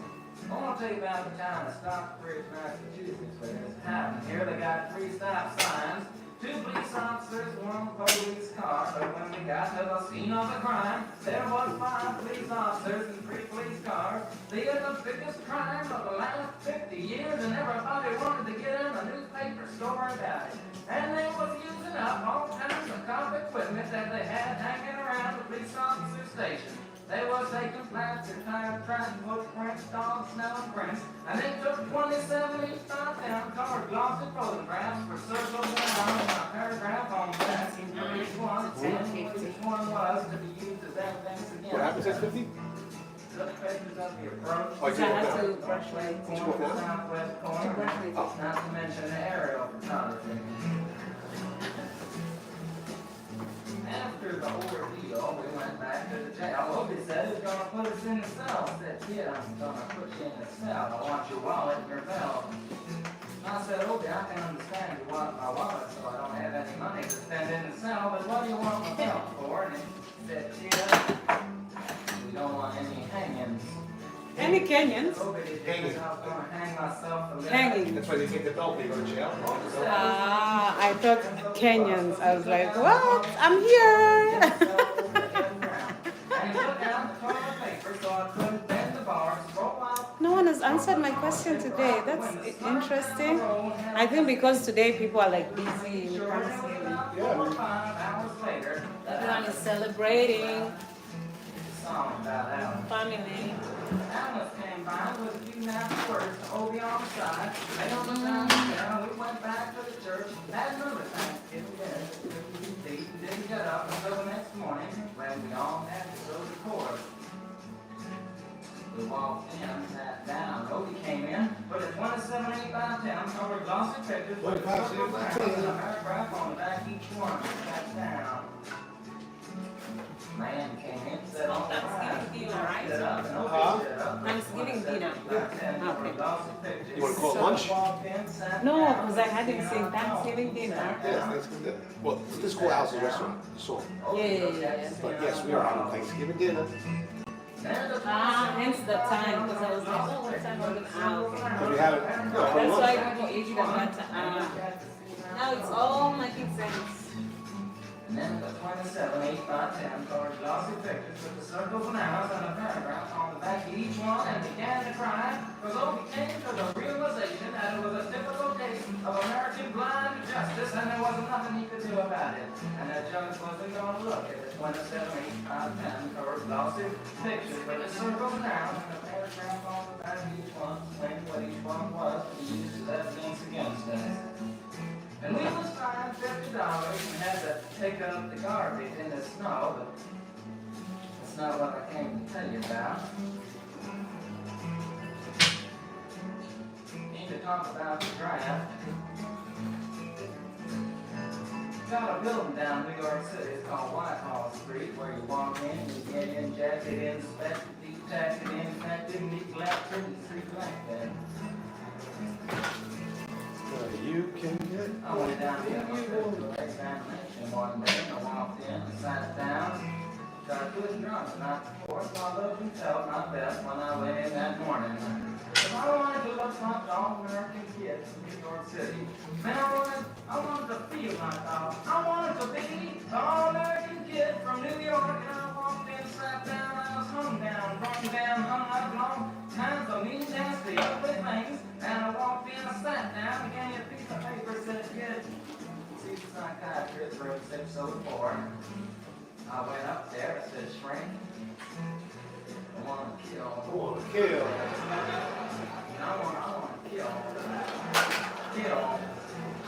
I want to tell you about the time in Stockbridge, Massachusetts, where this happened. Here they got 3 stop signs. 2 police officers, 1 police car, but when we got to the scene of the crime, there was 5 police officers and 3 police cars. They had the biggest crime of the last 50 years, and everybody wanted to get in a newspaper story about it. And they was using up all kinds of cop equipment that they had hanging around the police officer station. They was taking plaster, tire tracks, footprints, dog smell prints, and they took 27 each time down, colored glossy photographs for circles around a paragraph on that, for each one, and which one was to be used as evidence against. What happens at 50? took pictures of the approach. Oh, I So did I work have out. to brush my Did you work out? Southwest to corner, brush my Oh. not to mention the aerial photography. After the ordeal, we went back to the jail. Opie said he was gonna put us in the cell. I said, kid, I'm gonna put you in the cell. I want your wallet and your belt. I said, Opie, I can understand you want my wallet, so I don't have any money to spend in the cell, but what do you want my belt for? And he said, kid, we don't want any hangings. Any Kenyans? Opie did think I was gonna hang myself a little. Hanging. That's why they take the belt when you go to jail. Ah, I thought Kenyans. I was like, what? I'm here. And he took out the toilet paper so I couldn't bend the bars, roll out. No one has answered my question today. That's interesting. I think because today people are like busy with Thanksgiving. Yeah. 5 hours later, Everyone is celebrating song about Alan. family. Alice came by with a few nasty words to Obie on the side. They on the side there, we went back to the church, had another Thanksgiving dinner. We didn't get up until the next morning when we all had to go to court. We walked in, sat down. Obie came in, put a 27 8 by 10 covered glossy pictures with a 25, circle 8 by around 10. and a paragraph on the back each one. Sat down. Man came in, said on the Thanksgiving dinner, right? Stood up and Obie Huh? stood up. Thanksgiving dinner. Okay. You want to call it lunch? No, because I hadn't seen Thanksgiving dinner. Yes, Thanksgiving dinner. Well, this schoolhouse is a restaurant, so. Yeah. But yes, we are having Thanksgiving dinner. Ah, hence the time, because I was like, oh, what time are we out? Because we have it, That's for why lunch. people eat about now it's all making sense. And then the 27 8 by 10 colored glossy pictures with the circles and arrows and a paragraph on the back of each one and began to cry because Obie came to the realization that it was a typical case of American blind justice and there wasn't nothing he could do about it. And the judge wasn't going to look at the 27 8 by 10 colored glossy pictures with the circles and arrows and a paragraph on the back of each one explaining what each one was and used as evidence against us. And we was fined $50 and had to take up the garbage in the snow, but that's not what I came to tell you about. Need to talk about the draft. Got a building down in New York City, it's called Whitehall Street, where you walk in, you get injected, inspected, detected, infected, neglected, and treated like that. You can get. I went down here and did the examination one day, and I walked in and sat down, got good drunk the night before, so I looked and felt my best when I went in that morning. If I wanted to look like the all-American kid from New York City, man, I wanted to feel like I wanted to be the all-American kid from New York, and I walked in, sat down, I was hung down, hung like long times of mean, nasty, ugly things. And I walked in, I sat down, and gave me a piece of paper, said, "Good. See the psychiatrist, room 604. I went up there, I said, Shrink, I want to kill. I want to kill. I want to kill. Kill.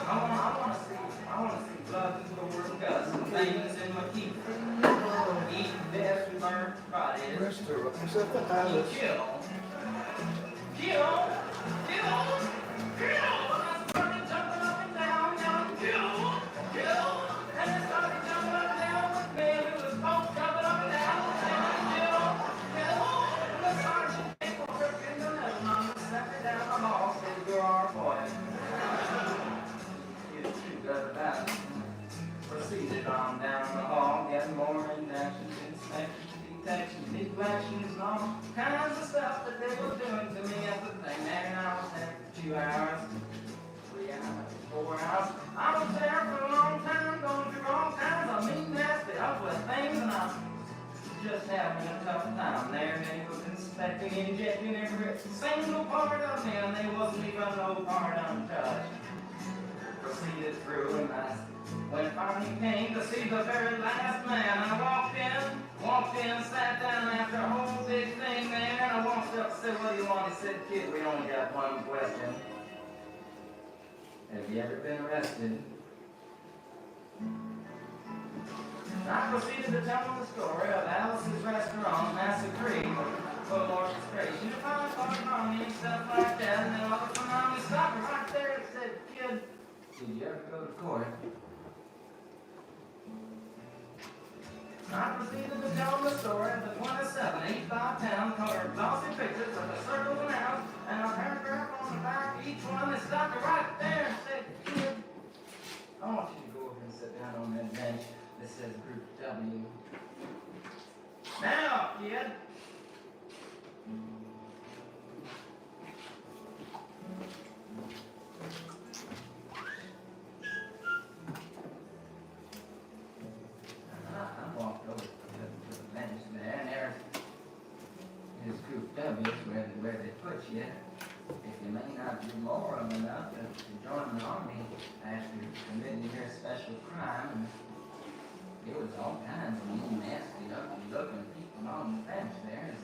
I want to see blood and gore and guts and veins in my teeth. Eat death and burnt bodies. Restaurants at the palace. Kill. Kill. Kill. Kill. And I started jumping up and down, yelling, kill. Kill. And they started jumping up and down with me. And we was both jumping up and down, yelling, kill. Kill. And the sergeant came over in the middle and I sat me down the hall, said, "You're our boy." You too good about it. Proceeded on down the hall, getting more injections, inspections, detections, neglections, and all kinds of stuff that they were doing to me at the thing. And I was there for 2 hours, 3 hours, 4 hours. I was there for a long time, going through all kinds of mean, nasty, ugly things, and I was just having a tough time there. And they was inspecting, injecting every single part of me, and there wasn't even no part untouched. Proceeded through, and when it finally came to see the very last man, I walked in, sat down after a whole big thing there, and I walked up and said, "What do you want?" He said, "Kid, we only got one question. Have you ever been arrested?" And I proceeded to tell him the story of Alice's Restaurant, Massa Creek, full stuff like that, and then all of a sudden mommy stopped me right there and said, kid, did you ever go to court? I proceeded to tell him the story of the 27 85-pound colored glossy pictures of the circle of an house and a paragraph on the back of each one that stopped me right there and said, kid, I want you to go over and sit down on that bench that says Group W. Now, kid. I walked over to the bench there, and there's Group W, where they put you. If you may not be moral enough to join the army after committing your special crime, and there was all kinds of mean, nasty, ugly-looking people on the bench there.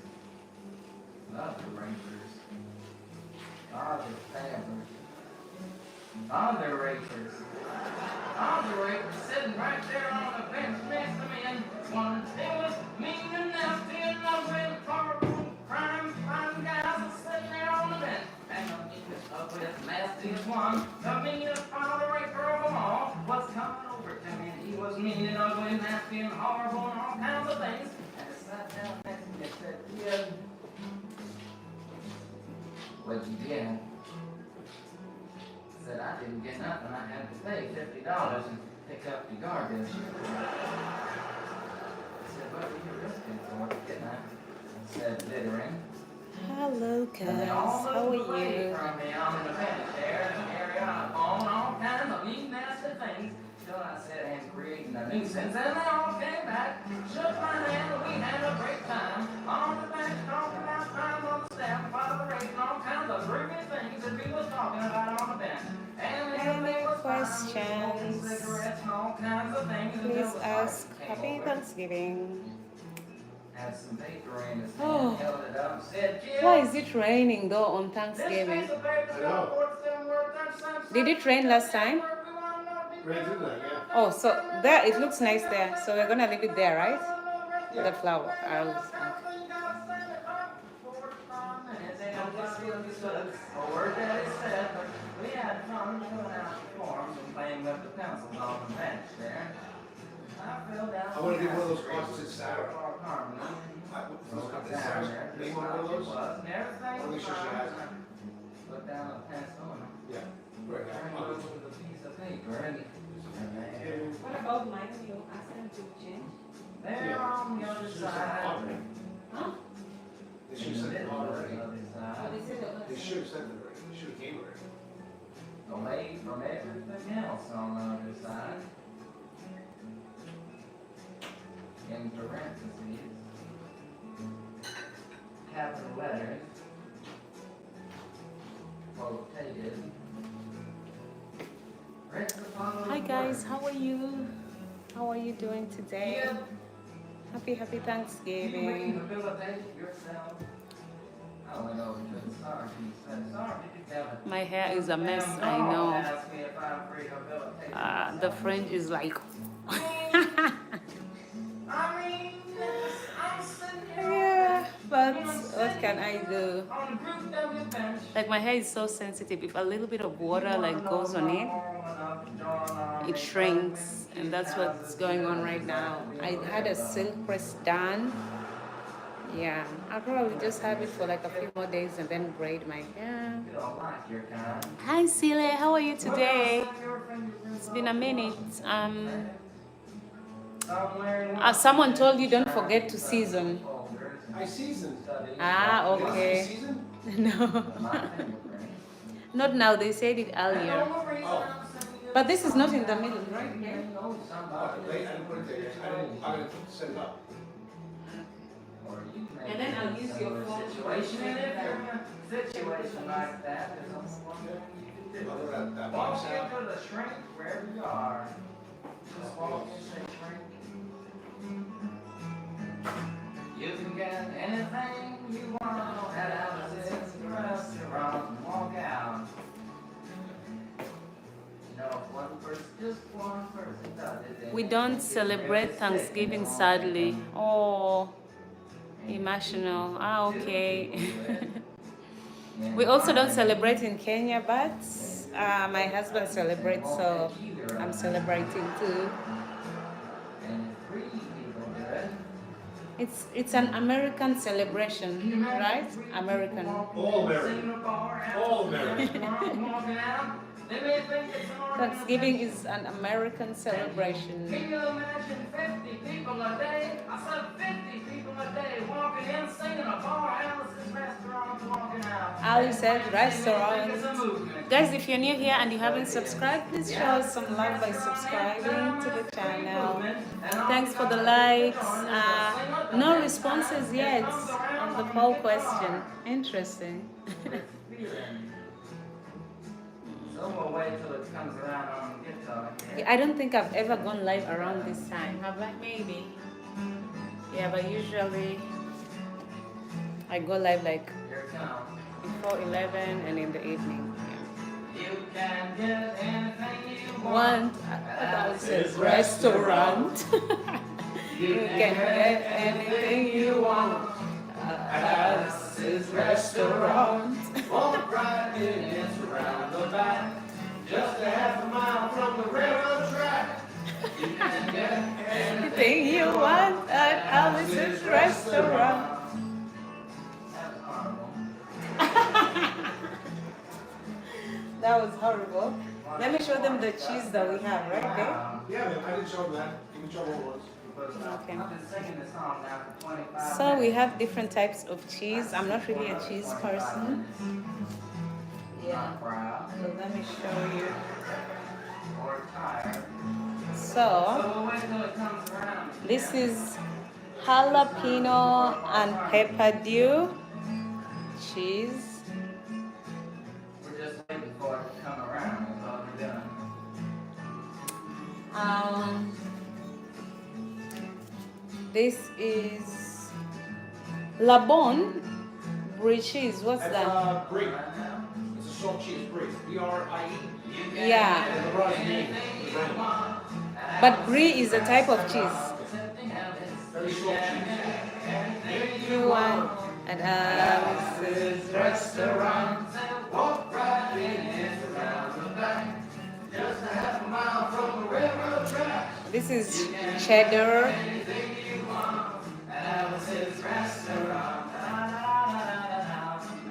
Love the rapers, father stabbers, father rapers, sitting right there on the bench next to me, and one they was mean and nasty and ugly and horrible crime-fighting guys was sitting there on the bench. And the meanest, ugliest, nastiest one, the meanest father raper of them all, was coming over to me, and he was mean and ugly and nasty and horrible and all kinds of things. And he sat down next to me and said, kid, what'd you get? I said, I didn't get nothing. I had to pay $50 and pick up the garbage. I said, what were you risking for, didn't I? I said, littering. Hello, cuz. And they all How are moved away you? from me on the bench there, and carry on all kinds of mean, nasty things. Till I said, and creating a nuisance, and they all came back, shook my hand, and we had a great time on the bench, talking about crimes on the staff, father rape, and all kinds of groovy things that we was talking about on the bench. And Any was questions? cigarettes and all kinds of things. Please ask. Happy Thanksgiving. Had some paper in his Oh. hand, held it up, and said, "Kid, Why is it raining though on this Thanksgiving? piece of paper's I got know. 47 words, that's some- Did it rain last time? Ran through that, yeah. Oh, so there, it looks nice there. So we're gonna leave it there, right? Yeah. The flower. We had fun filling out the forms and playing with the pencils on the bench there. I filled out. I wanna get one of those cards that Sarah. Park Harmony. Is Sarah's name on one of those? And everything I'll make was sure she fine. has it. Put down a pencil and Yeah, right turned now. over the piece of paper and What about mine? You asked them to change? there on the other side. Huh? They should have sent it already. They They should have sent it already. They should have came already. Away from everything else on the other side. In parentheses, capital letters, quotated. Hi guys, how are you? How are you doing today? Happy You Thanksgiving. rehabilitate yourself. I went over to the sergeant and said, Sergeant, you got it. My hair is a mess, I know. The fringe is like yeah, but what can I do? Like my hair is so sensitive. If a little bit of water like goes on it, it shrinks, and that's what's going on right now. I had a silk press done. Yeah, I'll probably just have it for like a few more days and then braid my hair. Hi Celia, how are you today? It's been a minute. Someone told you don't forget to season. I seasoned. Ah, Did I okay. season? No, not now. They said it earlier. Oh. But this is not in the middle, right? I didn't put it there. I didn't set it up. And then I'll use your phone. Situation like that, there's only one thing you can do. I'll let that Walk box out. into the shrink wherever you are. Just walk into the shrink. You can get anything you want at Alice's restaurant and walk out. You know, if one person, just one person does it, then We don't celebrate Thanksgiving, sadly. Oh, emotional. Ah, okay. We also don't celebrate in Kenya, but my husband celebrates, so I'm celebrating too. It's an American celebration, right? American. All American. All American. Thanksgiving is an American celebration. Can you imagine 50 people a day? I said 50 people a day walking in, singing a bar, Alice's restaurant, walking out. Alice's restaurant. It's a movement. Guys, if you're new here and you haven't subscribed, please show us some love by subscribing to the channel. Thanks for the likes. No responses yet on the poll question. Interesting. So we'll wait till it comes around on TikTok. I don't think I've ever gone live around this time. Have I? Maybe. Yeah, but usually I go live like Here it comes. before 11 and in the evening. You can get anything you Want Alice's restaurant. You can get anything you want. Alice's restaurant. Walk right in, it's around the back. Just a half a mile from the railroad track. You can get Anything you want at Alice's restaurant. That was horrible. Let me show them the cheese that we have, right, babe? Yeah, man, I didn't show them that. You can show them what it was. Okay. I've been singing this song now for 25 So we minutes. have different types of cheese. I'm not really a cheese person. Yeah. Proud So let me show you. or tired. So So we'll wait till it comes around. this is jalapeno and pepper dew cheese. We're just waiting for it to come around. That's all we're doing. This is Labon brie cheese. What's That's that? brie. Right now. It's a salt cheese brie. B-R-I-E. Yeah, And the Rod's name is Randall. but brie is a type of cheese. Very salt cheese. You want at Alice's restaurant. Walk right in, it's around the back. Just a half a mile from the railroad track. This is cheddar. Alice's restaurant.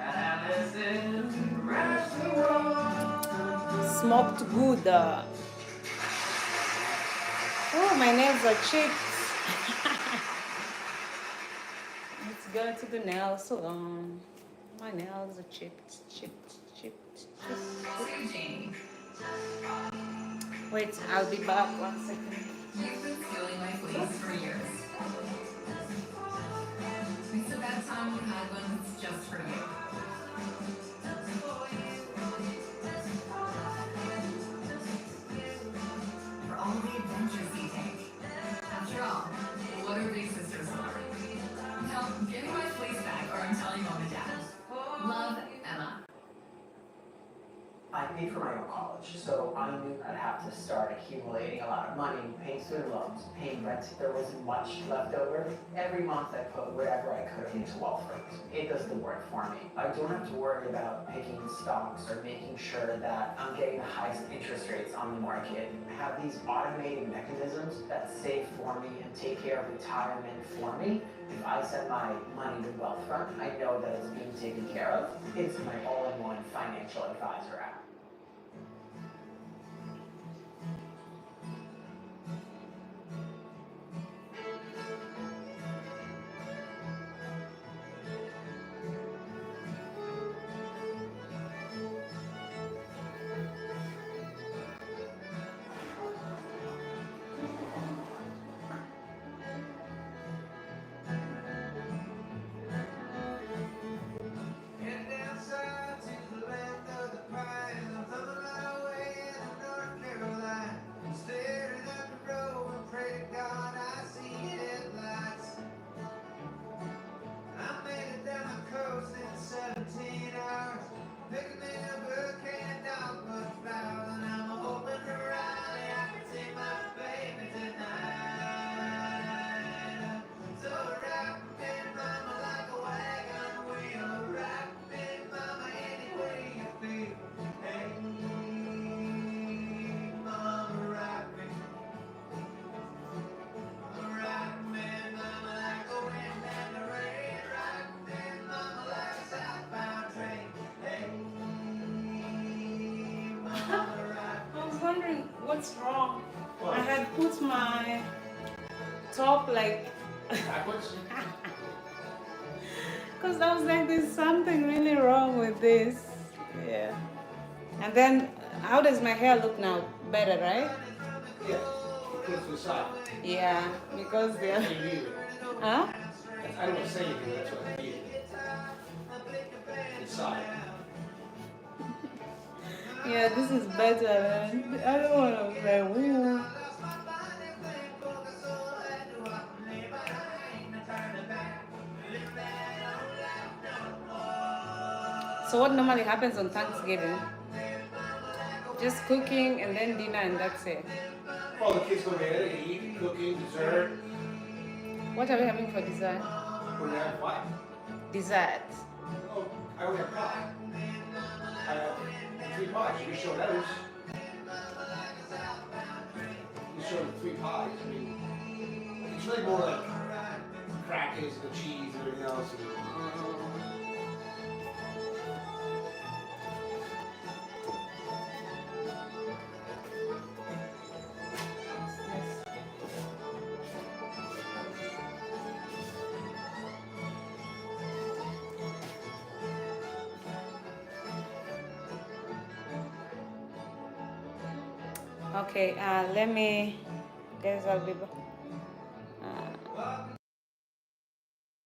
Alice's restaurant. Smoked Gouda. Oh, my nails are chipped. Let's go to the nail salon. My nails are chipped. Wait, I'll be back 1 second. You've been stealing my fleas for years. It's about time you had one that's just for you. For all the adventures you take. After all, what are big sisters for? Now, give me my fleece back or I'm telling mom and dad. Love, Emma. I paid for my own college, so I knew I'd have to start accumulating a lot of money, paying student loans, paying rent. There wasn't much left over. Every month I put whatever I could into Wealthfront. It does the work for me. I don't have to worry about picking stocks or making sure that I'm getting the highest interest rates on the market. I have these automated mechanisms that save for me and take care of retirement for me. If I send my money to Wealthfront, I know that it's being taken care of. It's my all-in-one financial advisor app. Head down south to the land of the pine. I put my top like, Backwards? because I was like, there's something really wrong with this. Yeah. And then, how does my hair look now? Better, right? Yeah. Put it to the side. Yeah, because I they're. can't leave it. Huh? I don't want to say anything, that's what I need. Inside. Yeah, this is better. Man. I don't want to be like, woo. So what normally happens on Thanksgiving? Just cooking and then dinner and that's it. Well, the kids go together, they eat, cooking, dessert. What are we having for dessert? We're gonna have pie. Dessert. Oh, I only have pie. I have 3 pies. You show those. You show the 3 pies. I mean, it's really more like crackers and the cheese and everything else. Okay, let me, guys, I'll be back.